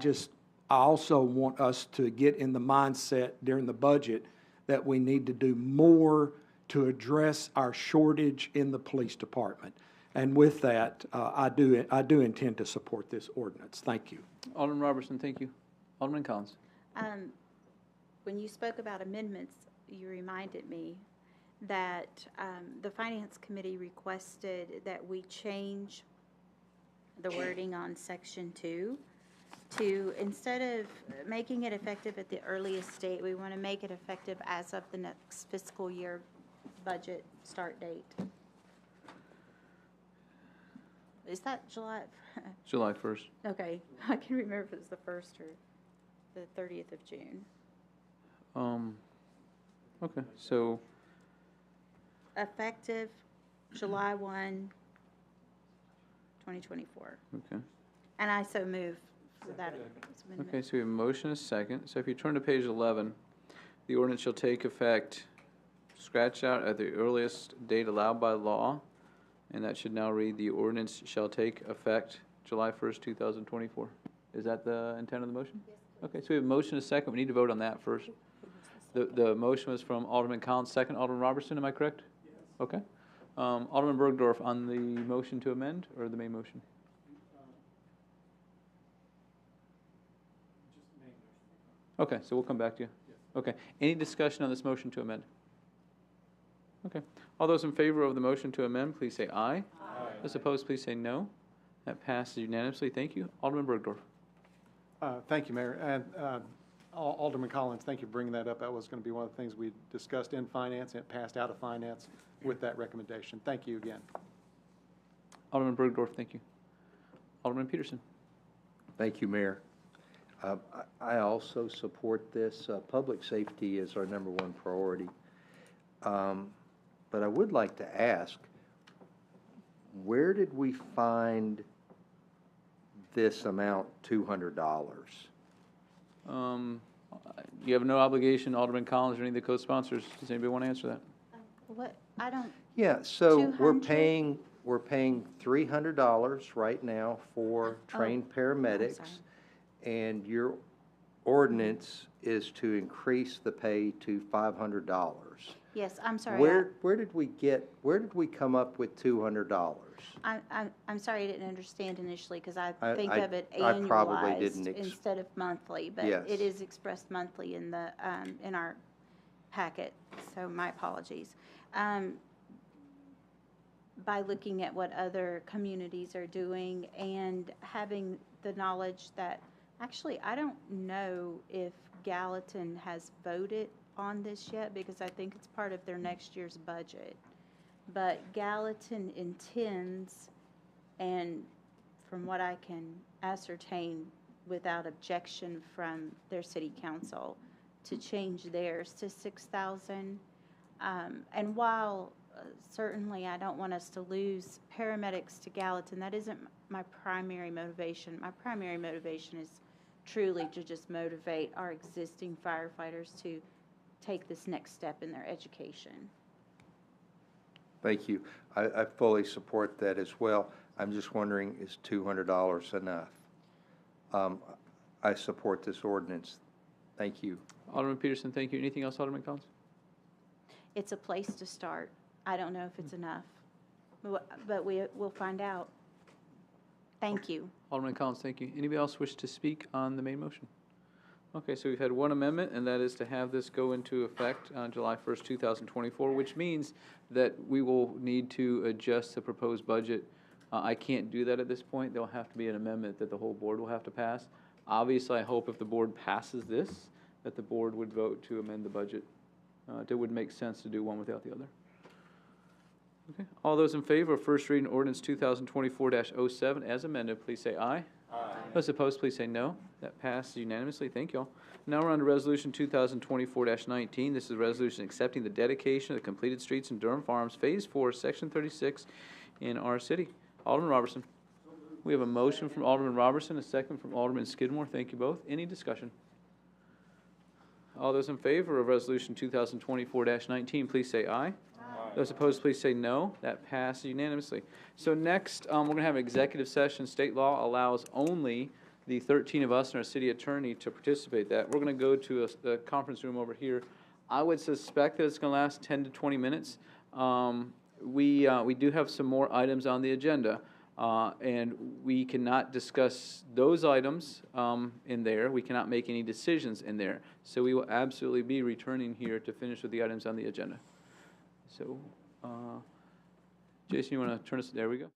also want us to get in the mindset during the budget that we need to do more to address our shortage in the police department. And with that, I do intend to support this ordinance. Thank you.
Alderman Robertson, thank you. Alderman Collins.
When you spoke about amendments, you reminded me that the Finance Committee requested that we change the wording on Section 2 to, instead of making it effective at the earliest date, we want to make it effective as of the next fiscal year budget start date. Is that July?
July 1st.
Okay, I can remember if it was the 1st or the 30th of June.
Okay, so
Effective July 1, 2024.
okay.
And I so move for that amendment.
Okay, so we have a motion and a second. So if you turn to page 11, the ordinance shall take effect, scratch out at the earliest date allowed by law, and that should now read, the ordinance shall take effect July 1st, 2024. Is that the intent of the motion? Yes. Okay, so we have a motion and a second. We need to vote on that first. The motion was from Alderman Collins, second. Alderman Robertson, am I correct? Yes. Okay. Alderman Bergdorf on the motion to amend or the main motion? Okay, so we'll come back to you. Okay. Any discussion on this motion to amend? Okay. All those in favor of the motion to amend, please say aye. Aye. Those opposed, please say no. That passes unanimously. Thank you. Alderman Bergdorf.
Thank you, Mayor. And Alderman Collins, thank you for bringing that up. That was going to be one of the things we discussed in finance, and it passed out of finance with that recommendation. Thank you again.
Alderman Bergdorf, thank you. Alderman Peterson.
Thank you, Mayor. I also support this. Public safety is our number one priority. But I would like to ask, where did we find this amount, $200?
You have no obligation, Alderman Collins or any of the co-sponsors. Does anybody want to answer that?
What, I don't.
Yeah, so we're
200?
paying we're paying $300 right now for trained paramedics, and your ordinance is to increase the pay to $500.
Yes, I'm sorry.
Where did we come up with $200?
I'm sorry I didn't understand initially, because I
I-
think
I-
of it
I probably
annualized
didn't
instead of monthly, but
Yes.
it is expressed monthly in the, in our packet, so my apologies. By looking at what other communities are doing and having the knowledge that, actually, I don't know if Gallatin has voted on this yet, because I think it's part of their next year's budget. But Gallatin intends, and from what I can ascertain without objection from their city council, to change theirs to 6,000. And while certainly I don't want us to lose paramedics to Gallatin, that isn't my primary motivation. My primary motivation is truly to just motivate our existing firefighters to take this next step in their education.
Thank you. I fully support that as well. I'm just wondering, is $200 enough? I support this ordinance. Thank you.
Alderman Peterson, thank you. Anything else, Alderman Collins?
It's a place to start. I don't know if it's enough, but we'll find out. Thank you.
Alderman Collins, thank you. Anybody else wish to speak on the main motion? Okay, so we've had one amendment, and that is to have this go into effect on July 1st, 2024, which means that we will need to adjust the proposed budget. I can't do that at this point. There'll have to be an amendment that the whole board will have to pass. Obviously, I hope if the board passes this, that the board would vote to amend the budget. It would make sense to do one without the other. Okay, all those in favor of first reading ordinance 2024-07 as amended, please say aye. Aye. Those opposed, please say no. That passes unanimously. Thank you all. Now we're on to resolution 2024-19. This is a resolution accepting the dedication of the completed streets in Durham Farms, Phase 4, Section 36 in our city. Alderman Robertson. We have a motion from Alderman Robertson, a second from Alderman Skidmore. Thank you both. Any discussion? All those in favor of resolution 2024-19, please say aye. Those opposed, please say no. That passes unanimously. So next, we're going to have an executive session. State law allows only the 13 of us and our city attorney to participate. We're going to go to a conference room over here. I would suspect that it's going to last 10 to 20 minutes. We do have some more items on the agenda, and we cannot discuss those items in there. We cannot make any decisions in there. So we will absolutely be returning here to finish with the items on the agenda. So, Jason, you want to turn us? There we go.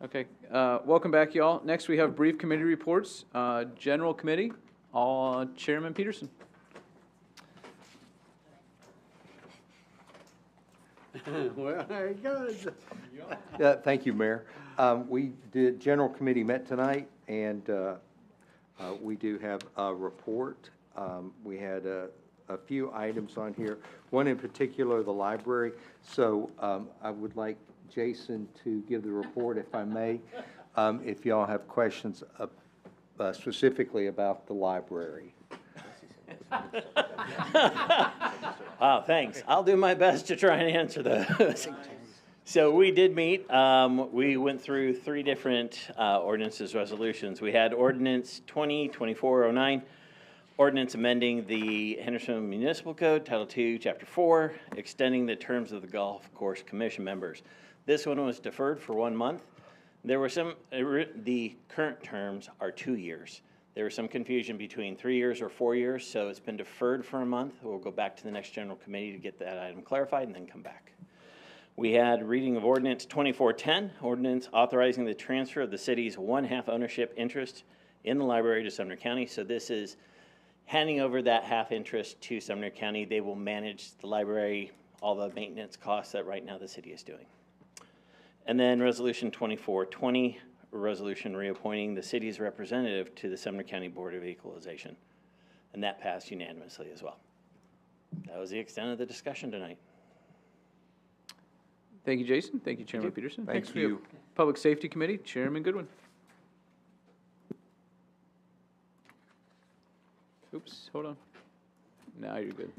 Okay, welcome back, y'all. Next, we have brief committee reports. General Committee, Chairman Peterson.
Well, there he goes.
Yeah, thank you, Mayor. General Committee met tonight, and we do have a report. We had a few items on here, one in particular, the library. So I would like Jason to give the report, if I may, if y'all have questions specifically about the library.
Wow, thanks. I'll do my best to try and answer those. So we did meet. We went through 3 different ordinances resolutions. We had Ordinance 2024-09, ordinance amending the Hendersonville Municipal Code, Title II, Chapter 4, extending the terms of the Golf Course Commission members. This one was deferred for 1 month. There were the current terms are 2 years. There was some confusion between 3 years or 4 years, so it's been deferred for a month. We'll go back to the next general committee to get that item clarified and then come back. We had reading of Ordinance 2410, ordinance authorizing the transfer of the city's 1/2 ownership interest in the library to Sumner County. So this is handing over that half interest to Sumner County. They will manage the library, all the maintenance costs that right now the city is doing. And then Resolution 2420, a resolution reappointing the city's representative to the Sumner County Board of Equalization. And that passed unanimously as well. That was the extent of the discussion tonight.
Thank you, Jason. Thank you, Chairman Peterson.
Thank
Next, we
you.
have Public Safety Committee, Chairman Goodwin. Oops, hold on. Now you're good.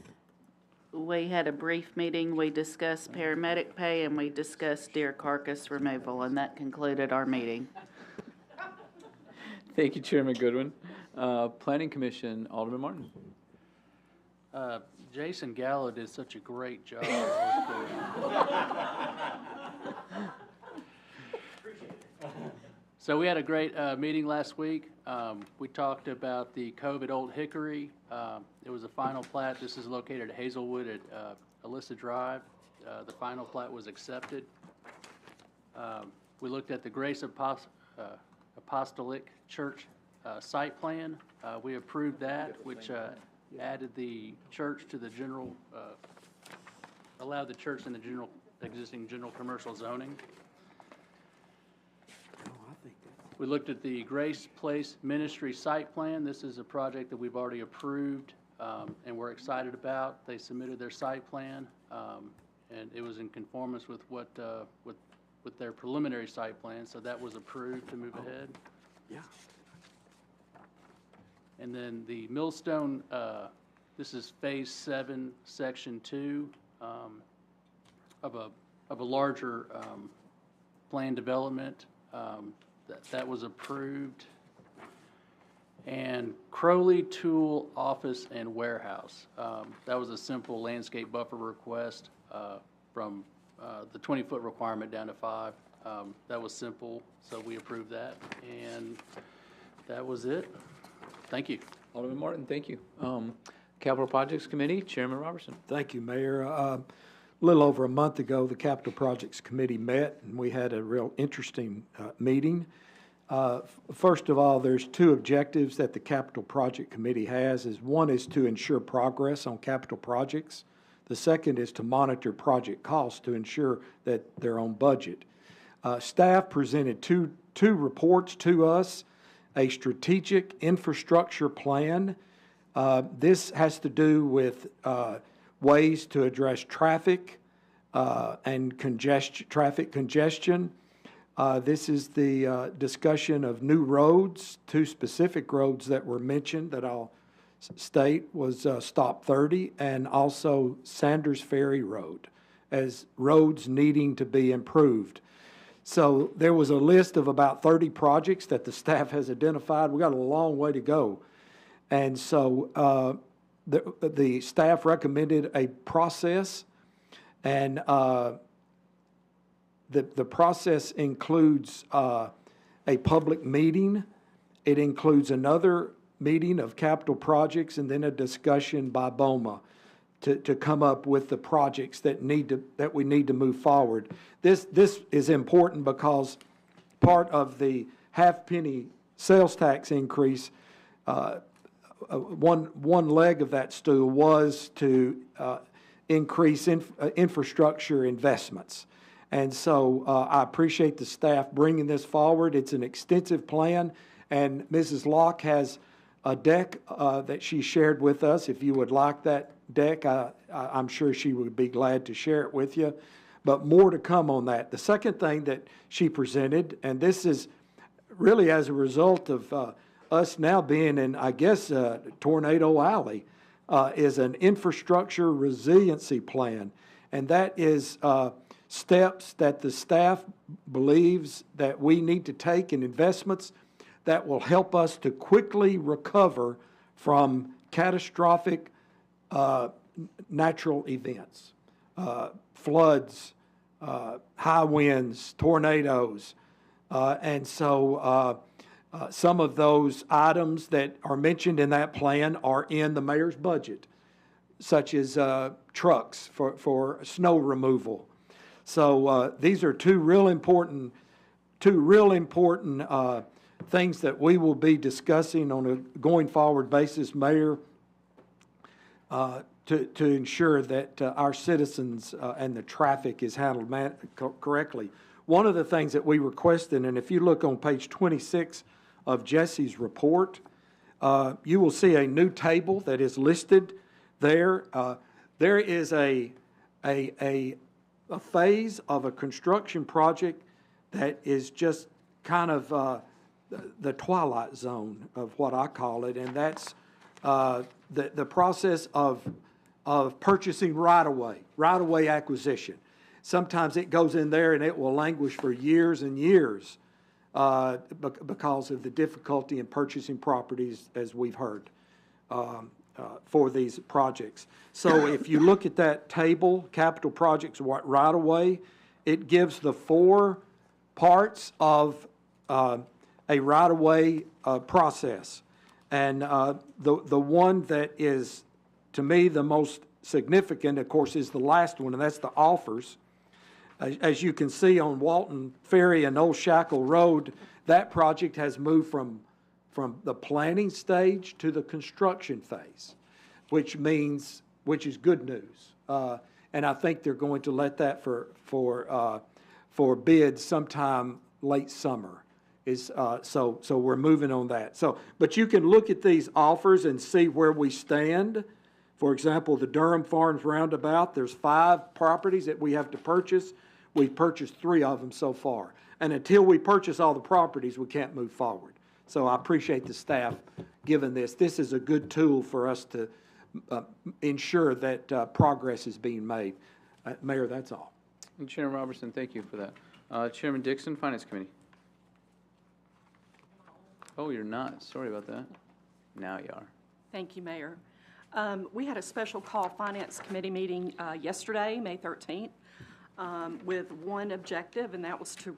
We had a brief meeting. We discussed paramedic pay and we discussed deer carcass removal, and that concluded our meeting.
Thank you, Chairman Goodwin. Planning Commission, Alderman Martin.
Jason Gallo did such a great job. So we had a great meeting last week. We talked about the Cove at Old Hickory. It was a final plat. This is located at Hazelwood at Alyssa Drive. The final plat was accepted. We looked at the Grace Apostolic Church site plan. We approved that, which added the church to the general, allowed the church in the existing general commercial zoning. We looked at the Grace Place Ministry site plan. This is a project that we've already approved and we're excited about. They submitted their site plan and it was in conformance with what with their preliminary site plan, so that was approved to move ahead.
Yeah.
And then the Millstone, this is Phase 7, Section 2 of a larger planned development. That was approved. And Crowley Tool Office and Warehouse. That was a simple landscape buffer request from the 20-foot requirement down to 5. That was simple, so we approved that. And that was it. Thank you.
Alderman Martin, thank you. Capital Projects Committee, Chairman Robertson.
Thank you, Mayor. A little over a month ago, the Capital Projects Committee met, and we had a real interesting meeting. First of all, there's 2 objectives that the Capital Project Committee has. One is to ensure progress on capital projects. The second is to monitor project costs to ensure that they're on budget. Staff presented two reports to us, a strategic infrastructure plan. This has to do with ways to address traffic and traffic congestion. This is the discussion of new roads. 2 specific roads that were mentioned that I'll state was Stop 30 and also Sanders Ferry Road as roads needing to be improved. So there was a list of about 30 projects that the staff has identified. We got a long way to go. And so the staff recommended a process, and the process includes a public meeting. It includes another meeting of capital projects and then a discussion by BOMA to come up with the projects that we need to move forward. This is important because part of the half-penny sales tax increase, one leg of that stool was to increase infrastructure investments. And so I appreciate the staff bringing this forward. It's an extensive plan, and Mrs. Locke has a deck that she shared with us. If you would like that deck, I'm sure she would be glad to share it with you. But more to come on that. The second thing that she presented, and this is really as a result of us now being in, I guess, Tornado Alley, is an infrastructure resiliency plan. And that is steps that the staff believes that we need to take in investments that will help us to quickly recover from catastrophic natural events, floods, high winds, tornadoes. And so some of those items that are mentioned in that plan are in the mayor's budget, such as trucks for snow removal. So these are two real important things that we will be discussing on a going forward basis, Mayor, to ensure that our citizens and the traffic is handled correctly. One of the things that we requested, and if you look on page 26 of Jesse's report, you will see a new table that is listed there. There is a phase of a construction project that is just kind of the twilight zone of what I call it, and that's the process of purchasing right-of-way acquisition. Sometimes it goes in there and it will languish for years and years because of the difficulty in purchasing properties, as we've heard, for these projects. So if you look at that table, capital projects right-of-way, it gives the 4 parts of a right-of-way process. And the one that is, to me, the most significant, of course, is the last one, and that's the offers. As you can see on Walton Ferry and Old Shackle Road, that project has moved from the planning stage to the construction phase, which is good news. And I think they're going to let that for bids sometime late summer. So we're moving on that. But you can look at these offers and see where we stand. For example, the Durham Farms Roundabout, there's 5 properties that we have to purchase. We've purchased 3 of them so far. And until we purchase all the properties, we can't move forward. So I appreciate the staff giving this. This is a good tool for us to ensure that progress is being made. Mayor, that's all.
And Chairman Robertson, thank you for that. Chairman Dixon, Finance Committee. Oh, you're not. Sorry about that. Now you are.
Thank you, Mayor. We had a special call Finance Committee meeting yesterday, May 13th, with one objective, and that was to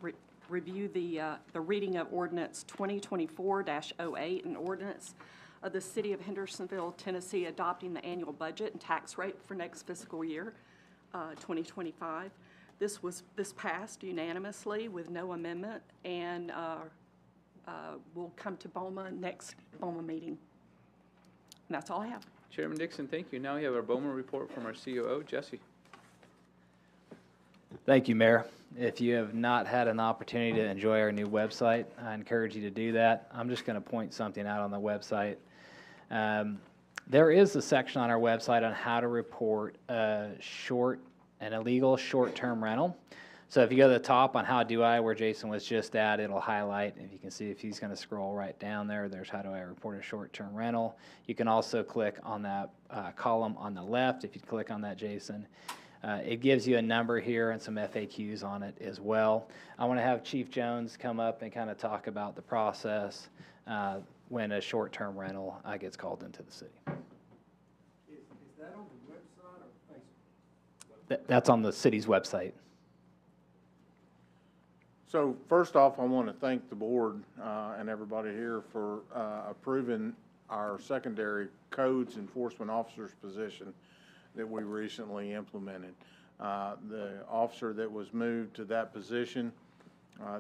review the reading of Ordinance 2024-08, an ordinance of the City of Hendersonville, Tennessee, adopting the annual budget and tax rate for next fiscal year, 2025. This passed unanimously with no amendment, and will come to BOMA next BOMA meeting. And that's all I have.
Chairman Dixon, thank you. Now we have our BOMA report from our COO, Jesse.
Thank you, Mayor. If you have not had an opportunity to enjoy our new website, I encourage you to do that. I'm just going to point something out on the website. There is a section on our website on how to report an illegal short-term rental. So if you go to the top on how do I, where Jason was just at, it'll highlight. If you can see, if he's going to scroll right down there, there's how do I report a short-term rental. You can also click on that column on the left. If you click on that, Jason, it gives you a number here and some FAQs on it as well. I want to have Chief Jones come up and kind of talk about the process when a short-term rental gets called into the city.
Is that on the website or Facebook?
That's on the city's website.
So first off, I want to thank the board and everybody here for approving our secondary codes enforcement officer's position that we recently implemented. The officer that was moved to that position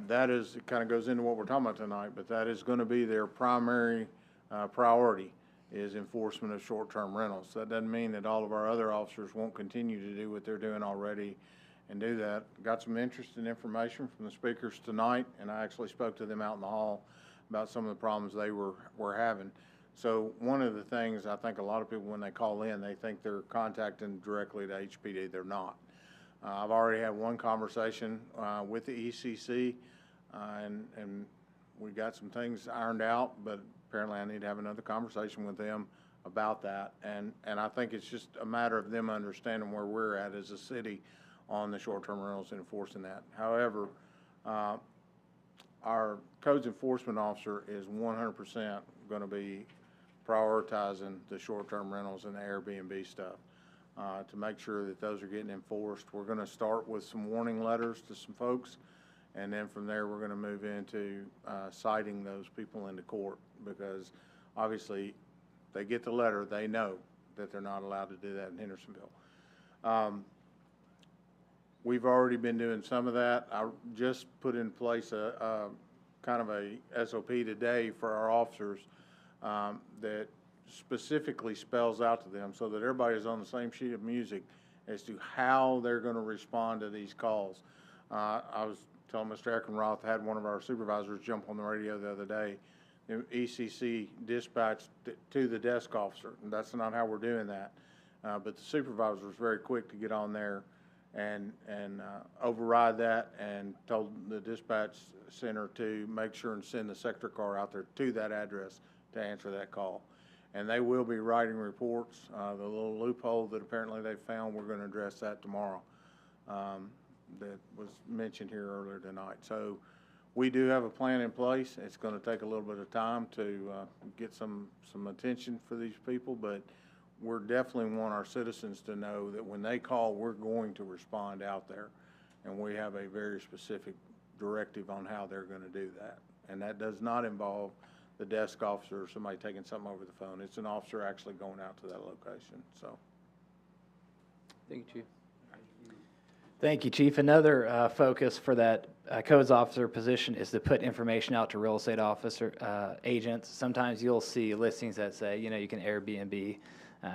That is, it kind of goes into what we're talking about tonight, but that is going to be their primary priority, is enforcement of short-term rentals. That doesn't mean that all of our other officers won't continue to do what they're doing already and do that. Got some interesting information from the speakers tonight, and I actually spoke to them out in the hall about some of the problems they were having. So one of the things, I think a lot of people, when they call in, they think they're contacting directly to HPD. They're not. I've already had one conversation with the ECC, and we got some things ironed out, but apparently I need to have another conversation with them about that. And I think it's just a matter of them understanding where we're at as a city on the short-term rentals and enforcing that. However, our codes enforcement officer is 100% going to be prioritizing the short-term rentals and the Airbnb stuff to make sure that those are getting enforced. We're going to start with some warning letters to some folks, and then from there we're going to move into citing those people into court, because obviously they get the letter, they know that they're not allowed to do that in Hendersonville. We've already been doing some of that. I just put in place a kind of a SOP today for our officers that specifically spells out to them so that everybody is on the same sheet of music as to how they're going to respond to these calls. I was telling Mr. Eckenroth, had one of our supervisors jump on the radio the other day. The ECC dispatched to the desk officer, and that's not how we're doing that. But the supervisor was very quick to get on there and override that, and told the dispatch center to make sure and send the sector car out there to that address to answer that call. And they will be writing reports. The little loophole that apparently they found, we're going to address that tomorrow. That was mentioned here earlier tonight. So we do have a plan in place. It's going to take a little bit of time to get some attention for these people, but we're definitely want our citizens to know that when they call, we're going to respond out there, and we have a very specific directive on how they're going to do that. And that does not involve the desk officer or somebody taking something over the phone. It's an officer actually going out to that location. So,
Thank you, Chief.
Thank you, Chief. Another focus for that codes officer position is to put information out to real estate officer agents. Sometimes you'll see listings that say, you know, you can Airbnb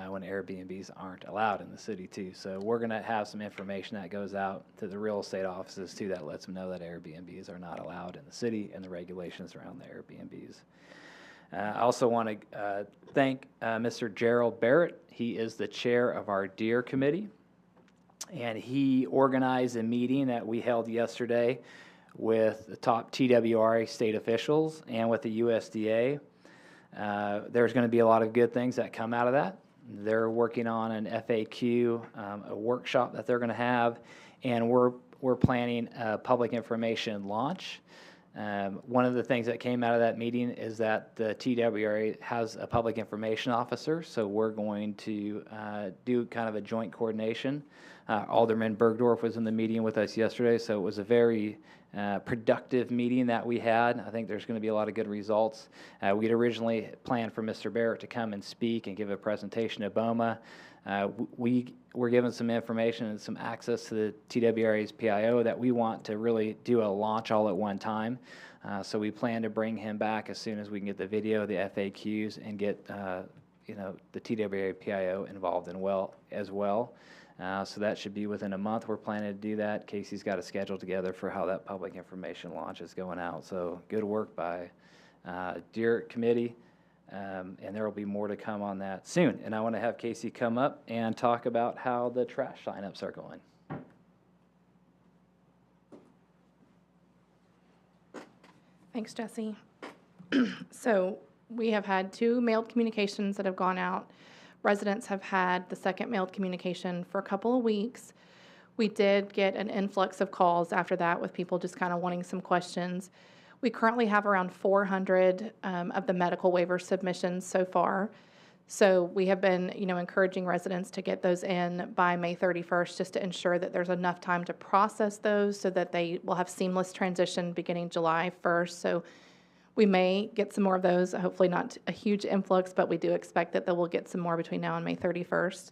when Airbnbs aren't allowed in the city too. So we're going to have some information that goes out to the real estate offices too that lets them know that Airbnbs are not allowed in the city and the regulations around the Airbnbs. I also want to thank Mr. Gerald Barrett. He is the chair of our DEER committee, and he organized a meeting that we held yesterday with the top TWRA state officials and with the USDA. There's going to be a lot of good things that come out of that. They're working on an FAQ, a workshop that they're going to have, and we're planning a public information launch. One of the things that came out of that meeting is that the TWRA has a public information officer, so we're going to do kind of a joint coordination. Alderman Bergdorf was in the meeting with us yesterday, so it was a very productive meeting that we had. I think there's going to be a lot of good results. We had originally planned for Mr. Barrett to come and speak and give a presentation at BOMA. We were given some information and some access to the TWRA's PIO that we want to really do a launch all at one time. So we plan to bring him back as soon as we can get the video, the FAQs, and get you know, the TWRA PIO involved as well. So that should be within a month. We're planning to do that. Casey's got a schedule together for how that public information launch is going out. So good work by DEER committee, and there will be more to come on that soon. And I want to have Casey come up and talk about how the trash signups are going.
Thanks, Jesse. So we have had 2 mailed communications that have gone out. Residents have had the second mailed communication for a couple of weeks. We did get an influx of calls after that with people just kind of wanting some questions. We currently have around 400 of the medical waiver submissions so far. So we have been, encouraging residents to get those in by May 31st just to ensure that there's enough time to process those so that they will have seamless transition beginning July 1st. So we may get some more of those, hopefully not a huge influx, but we do expect that we'll get some more between now and May 31st.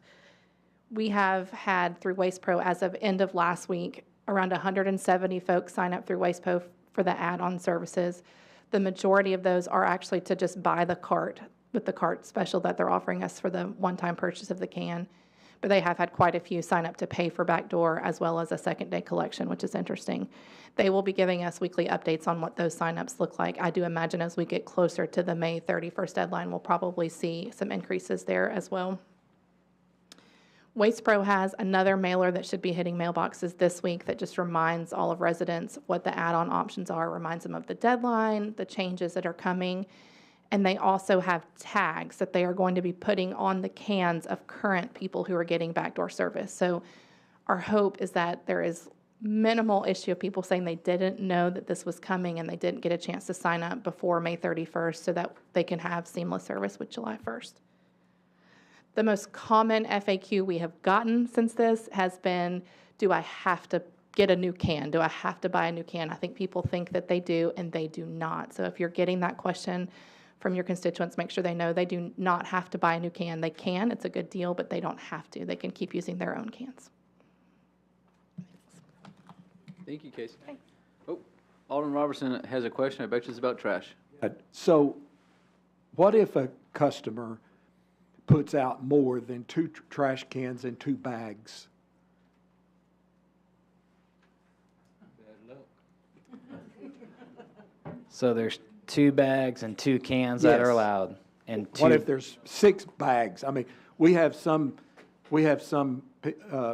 We have had, through Waste Pro, as of end of last week, around 170 folks sign up through WastePo for the add-on services. The majority of those are actually to just buy the cart with the cart special that they're offering us for the one-time purchase of the can. But they have had quite a few sign up to pay for backdoor as well as a second-day collection, which is interesting. They will be giving us weekly updates on what those sign-ups look like. I do imagine as we get closer to the May 31st deadline, we'll probably see some increases there as well. WastePro has another mailer that should be hitting mailboxes this week that just reminds all of residents what the add-on options are, reminds them of the deadline, the changes that are coming. And they also have tags that they are going to be putting on the cans of current people who are getting backdoor service. So our hope is that there is minimal issue of people saying they didn't know that this was coming and they didn't get a chance to sign up before May 31st so that they can have seamless service with July 1st. The most common FAQ we have gotten since this has been, do I have to get a new can? Do I have to buy a new can? I think people think that they do, and they do not. So if you're getting that question from your constituents, make sure they know they do not have to buy a new can. They can, it's a good deal, but they don't have to. They can keep using their own cans.
Thank you, Casey. Okay. Oh, Alderman Robertson has a question. I bet you it's about trash.
So what if a customer puts out more than 2 trash cans and 2 bags?
So there's 2 bags and 2 cans that are allowed, and 2.
What if there's 6 bags? I mean, we have some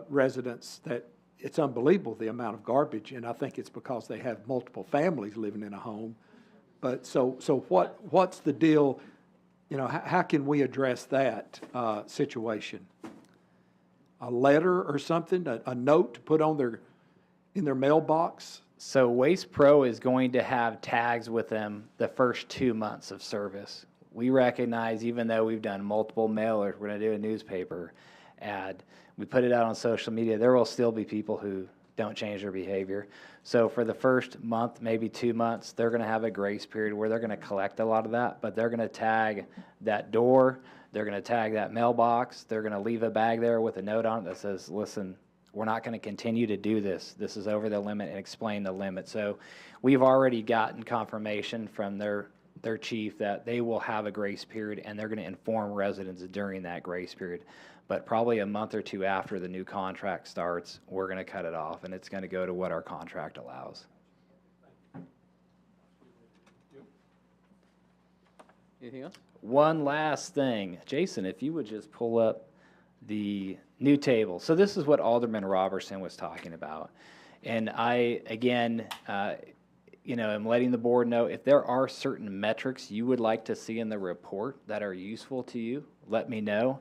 residents that it's unbelievable the amount of garbage, and I think it's because they have multiple families living in a home. But so what's the deal? You know, how can we address that situation? A letter or something, a note to put on in their mailbox?
So WastePro is going to have tags with them the first 2 months of service. We recognize, even though we've done multiple mailers, we're going to do a newspaper ad, we put it out on social media, there will still be people who don't change their behavior. So for the first month, maybe 2 months, they're going to have a grace period where they're going to collect a lot of that, but they're going to tag that door, they're going to tag that mailbox, they're going to leave a bag there with a note on it that says, listen, we're not going to continue to do this. This is over the limit, and explain the limit. So we've already gotten confirmation from their chief that they will have a grace period, and they're going to inform residents during that grace period. But probably a month or 2 after the new contract starts, we're going to cut it off, and it's going to go to what our contract allows.
Anything else?
One last thing. Jason, if you would just pull up the new table. So this is what Alderman Robertson was talking about. And I, again, am letting the board know if there are certain metrics you would like to see in the report that are useful to you, let me know.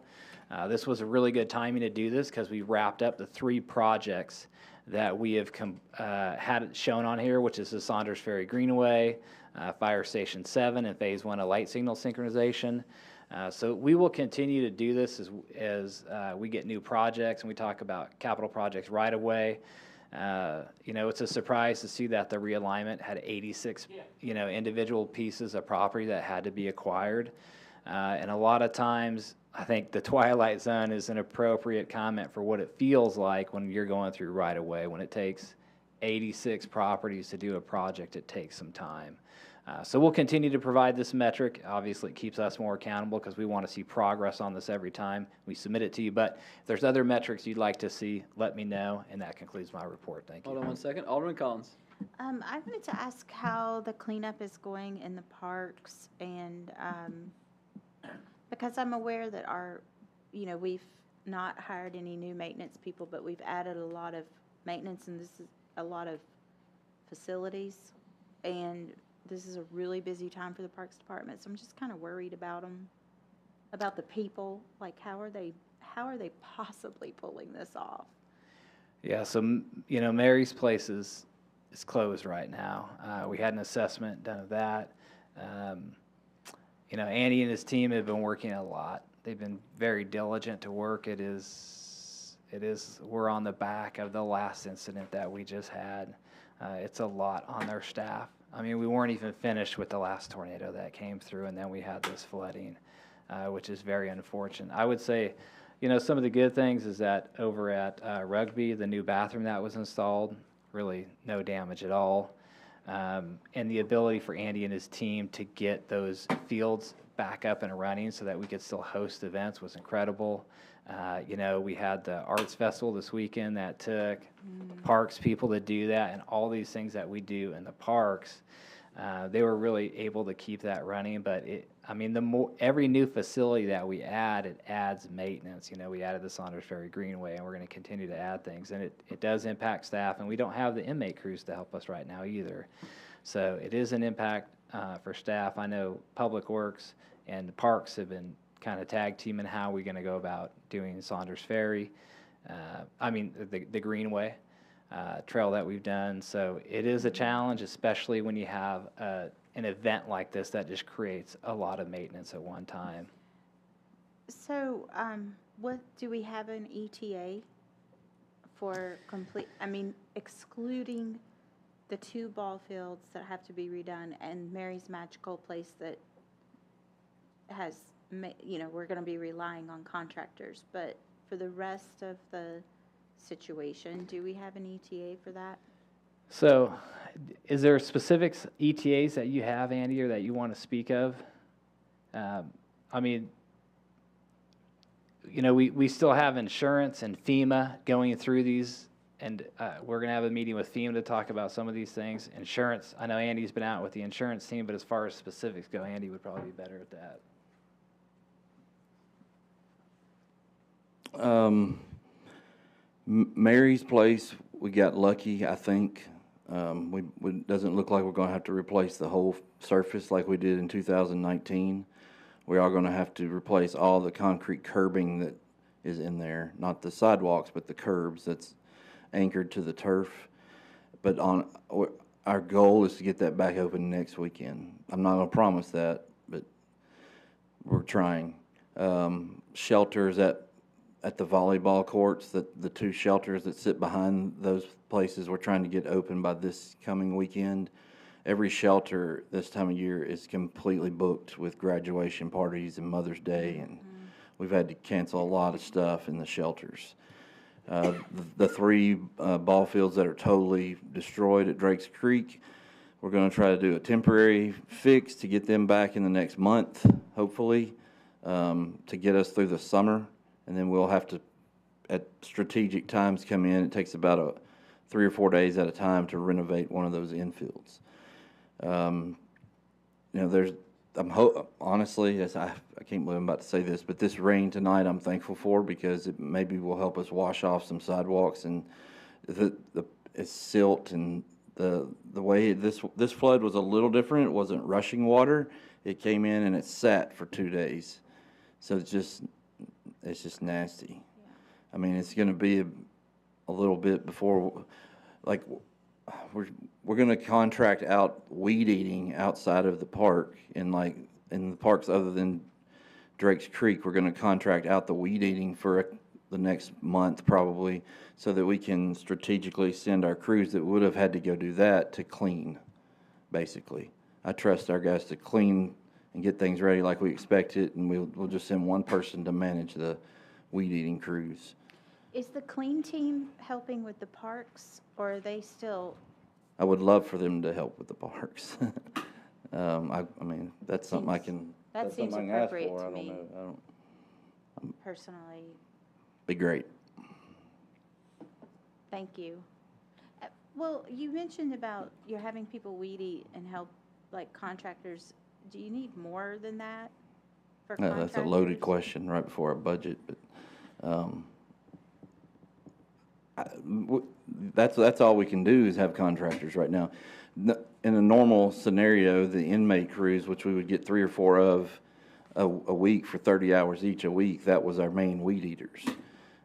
This was a really good timing to do this because we wrapped up the 3 projects that we have had shown on here, which is the Saunders Ferry Greenway, Fire Station 7, and Phase 1 of light signal synchronization. So we will continue to do this as we get new projects and we talk about capital projects right away. It's a surprise to see that the realignment had 86, individual pieces of property that had to be acquired. And a lot of times, I think the twilight zone is an appropriate comment for what it feels like when you're going through right away. When it takes 86 properties to do a project, it takes some time. So we'll continue to provide this metric. Obviously, it keeps us more accountable because we want to see progress on this every time we submit it to you. But if there's other metrics you'd like to see, let me know. And that concludes my report. Thank you.
Hold on 1 second. Alderman Collins.
I wanted to ask how the cleanup is going in the parks, and because I'm aware that we've not hired any new maintenance people, but we've added a lot of maintenance, and this is a lot of facilities, and this is a really busy time for the Parks Department, so I'm just kind of worried about them, about the people. Like, how are they possibly pulling this off?
Yeah, so, Mary's Place is closed right now. We had an assessment done of that. Andy and his team have been working a lot. They've been very diligent to work. We're on the back of the last incident that we just had. It's a lot on their staff. I mean, we weren't even finished with the last tornado that came through, and then we had this flooding, which is very unfortunate. I would say, some of the good things is that over at Rugby, the new bathroom that was installed, really no damage at all. And the ability for Andy and his team to get those fields back up and running so that we could still host events was incredible. You know, we had the Arts Festival this weekend that took parks people to do that, and all these things that we do in the parks. They were really able to keep that running, but I mean, every new facility that we add, it adds maintenance. You know, we added the Saunders Ferry Greenway, and we're going to continue to add things, and it does impact staff, and we don't have the inmate crews to help us right now either. So it is an impact for staff. I know Public Works and the parks have been kind of tag teaming how we're going to go about doing Saunders Ferry. The Greenway trail that we've done. So it is a challenge, especially when you have an event like this that just creates a lot of maintenance at one time.
So, what, do we have an ETA for complete, excluding the 2 ball fields that have to be redone and Mary's Magical Place that has, we're going to be relying on contractors, but for the rest of the situation, do we have an ETA for that?
So is there specific ETAs that you have, Andy, or that you want to speak of? We still have insurance and FEMA going through these, and we're going to have a meeting with FEMA to talk about some of these things. Insurance, I know Andy's been out with the insurance team, but as far as specifics go, Andy would probably be better at that.
Mary's Place, we got lucky, I think. It doesn't look like we're going to have to replace the whole surface like we did in 2019. We are going to have to replace all the concrete curbing that is in there, not the sidewalks, but the curbs that's anchored to the turf. But our goal is to get that back open next weekend. I'm not going to promise that, but we're trying. Shelters at the volleyball courts, the 2 shelters that sit behind those places, we're trying to get open by this coming weekend. Every shelter this time of year is completely booked with graduation parties and Mother's Day, and we've had to cancel a lot of stuff in the shelters. The 3 ball fields that are totally destroyed at Drake's Creek, we're going to try to do a temporary fix to get them back in the next month, hopefully, to get us through the summer. And then we'll have to, at strategic times, come in. It takes about 3 or 4 days at a time to renovate one of those infields. Honestly, I can't believe I'm about to say this, but this rain tonight I'm thankful for, because it maybe will help us wash off some sidewalks, and it's silt, and the way this flood was a little different. It wasn't rushing water. It came in and it sat for 2 days. So it's just nasty. Yeah. It's going to be a little bit before, like, we're going to contract out weed eating outside of the park, and like in the parks other than Drake's Creek, we're going to contract out the weed eating for the next month probably, so that we can strategically send our crews that would have had to go do that to clean, basically. I trust our guys to clean and get things ready like we expect it, and we'll just send one person to manage the weed eating crews.
Is the clean team helping with the parks, or are they still?
I would love for them to help with the parks. That's something I can.
That seems appropriate to me. Personally.
Be great.
Thank you. Well, you mentioned about you're having people weed eat and help, like contractors. Do you need more than that for contractors?
That's a loaded question right before our budget, but that's all we can do is have contractors right now. In a normal scenario, the inmate crews, which we would get 3 or 4 of a week for 30 hours each a week, that was our main weed eaters.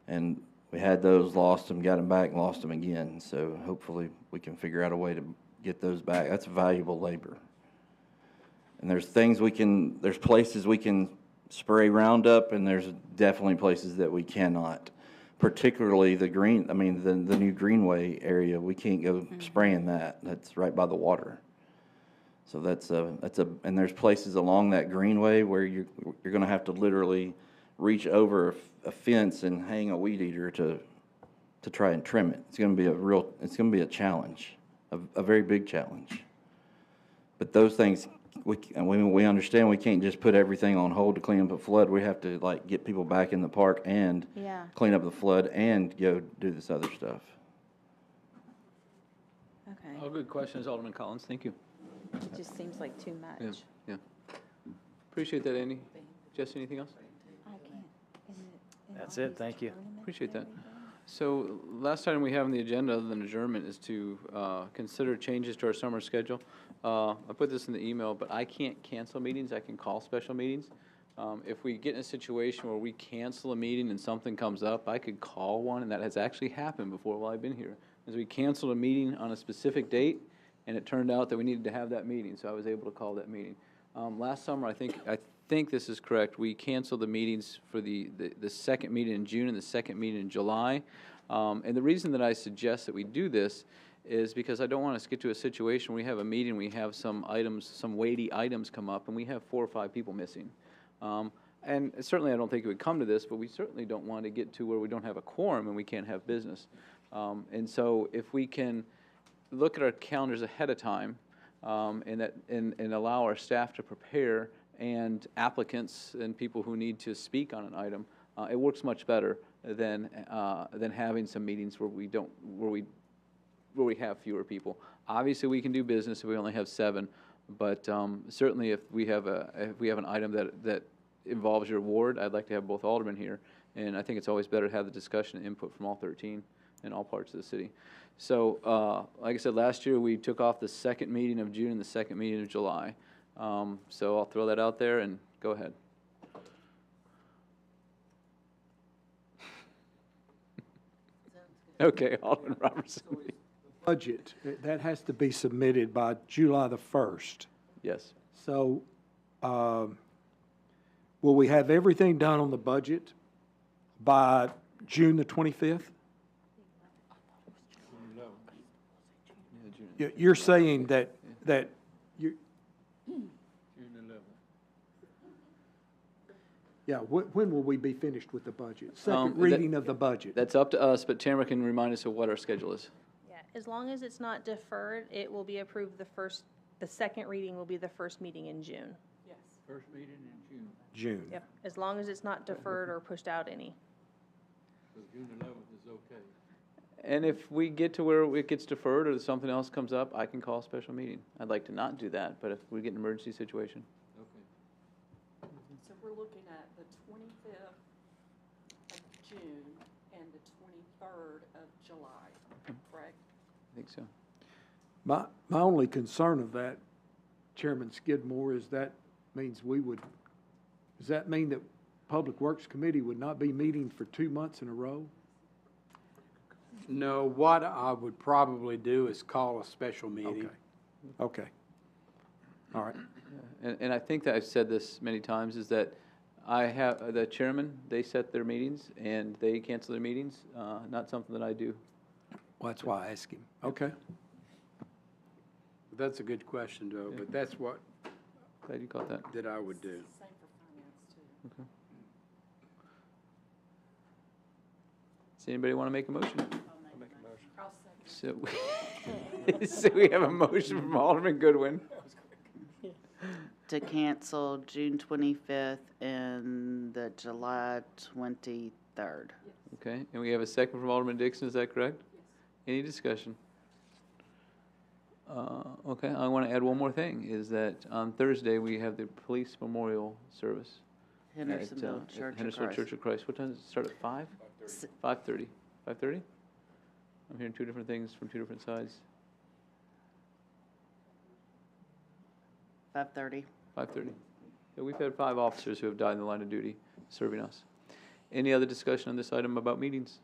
And we had those, lost them, got them back, lost them again. So hopefully we can figure out a way to get those back. That's valuable labor. And there's places we can spray Roundup, and there's definitely places that we cannot. Particularly the new Greenway area, we can't go spraying that. That's right by the water. So and there's places along that Greenway where you're going to have to literally reach over a fence and hang a weed eater to to try and trim it. It's going to be a challenge, a very big challenge. But those things, we understand we can't just put everything on hold to clean up a flood. We have to like get people back in the park and clean up the flood and go do this other stuff.
Okay.
All good questions, Alderman Collins. Thank you.
It just seems like too much.
Yeah. Appreciate that, Andy. Jesse, anything else?
I can't.
That's it, thank you.
Appreciate that. So last item we have on the agenda, other than adjournment, is to consider changes to our summer schedule. I put this in the email, but I can't cancel meetings. I can call special meetings. If we get in a situation where we cancel a meeting and something comes up, I could call one, and that has actually happened before while I've been here. Is we canceled a meeting on a specific date, and it turned out that we needed to have that meeting, so I was able to call that meeting. Last summer, I think this is correct, we canceled the meetings for the second meeting in June and the second meeting in July. And the reason that I suggest that we do this is because I don't want us to get to a situation where we have a meeting, we have some items, some weighty items come up, and we have 4 or 5 people missing. And certainly I don't think it would come to this, but we certainly don't want to get to where we don't have a quorum and we can't have business. And so if we can look at our calendars ahead of time and allow our staff to prepare, and applicants and people who need to speak on an item, it works much better than having some meetings where we have fewer people. Obviously, we can do business if we only have 7, but certainly if we have an item that involves your ward, I'd like to have both aldermen here, and I think it's always better to have the discussion and input from all 13 in all parts of the city. So, like I said, last year we took off the second meeting of June and the second meeting of July. So I'll throw that out there and go ahead. Okay, Alderman Robertson.
Budget, that has to be submitted by July the 1st.
Yes.
So, will we have everything done on the budget by June the 25th? You're saying that you. Yeah, when will we be finished with the budget? Second reading of the budget.
That's up to us, but Tamara can remind us of what our schedule is.
Yeah, as long as it's not deferred, it will be approved the second reading will be the first meeting in June.
Yes. First meeting in June.
June.
Yep, as long as it's not deferred or pushed out any.
So June 11th is okay.
And if we get to where it gets deferred or something else comes up, I can call a special meeting. I'd like to not do that, but if we get an emergency situation.
Okay.
So we're looking at the 25th of June and the 23rd of July, correct?
I think so.
My only concern of that, Chairman Skidmore, is that means does that mean that Public Works Committee would not be meeting for 2 months in a row?
No, what I would probably do is call a special meeting.
Okay. All right.
And I think that I've said this many times, is that I have, the chairman, they set their meetings and they cancel their meetings, not something that I do.
Well, that's why I asked him. Okay.
That's a good question, Joe, but that's what.
Glad you caught that.
That I would do.
Same for finance, too.
Okay. Does anybody want to make a motion?
I'll make a motion. I'll second.
So we have a motion from Alderman Goodwin.
To cancel June 25th and the July 23rd.
Okay, and we have a second from Alderman Dixon, is that correct? Any discussion? Okay, I want to add one more thing, is that on Thursday, we have the police memorial service.
Hendersonville
at,
Church of
Hendersonville
Christ.
Church of Christ. What time does it start, at 5? 5:30. 5:30? I'm hearing 2 different things from 2 different sides.
5:30.
5:30. Yeah, we've had 5 officers who have died in the line of duty serving us. Any other discussion on this item about meetings?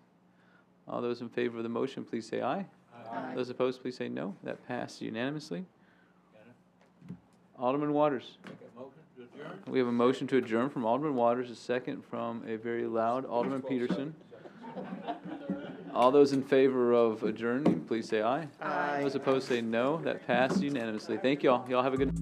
All those in favor of the motion, please say aye. Aye. Those opposed, please say no. That passed unanimously. Alderman Waters. We have a motion to adjourn from Alderman Waters, a second from a very loud Alderman Peterson. All those in favor of adjourning, please say aye.
Aye.
Those opposed say no. That passed unanimously. Thank you all. Y'all have a good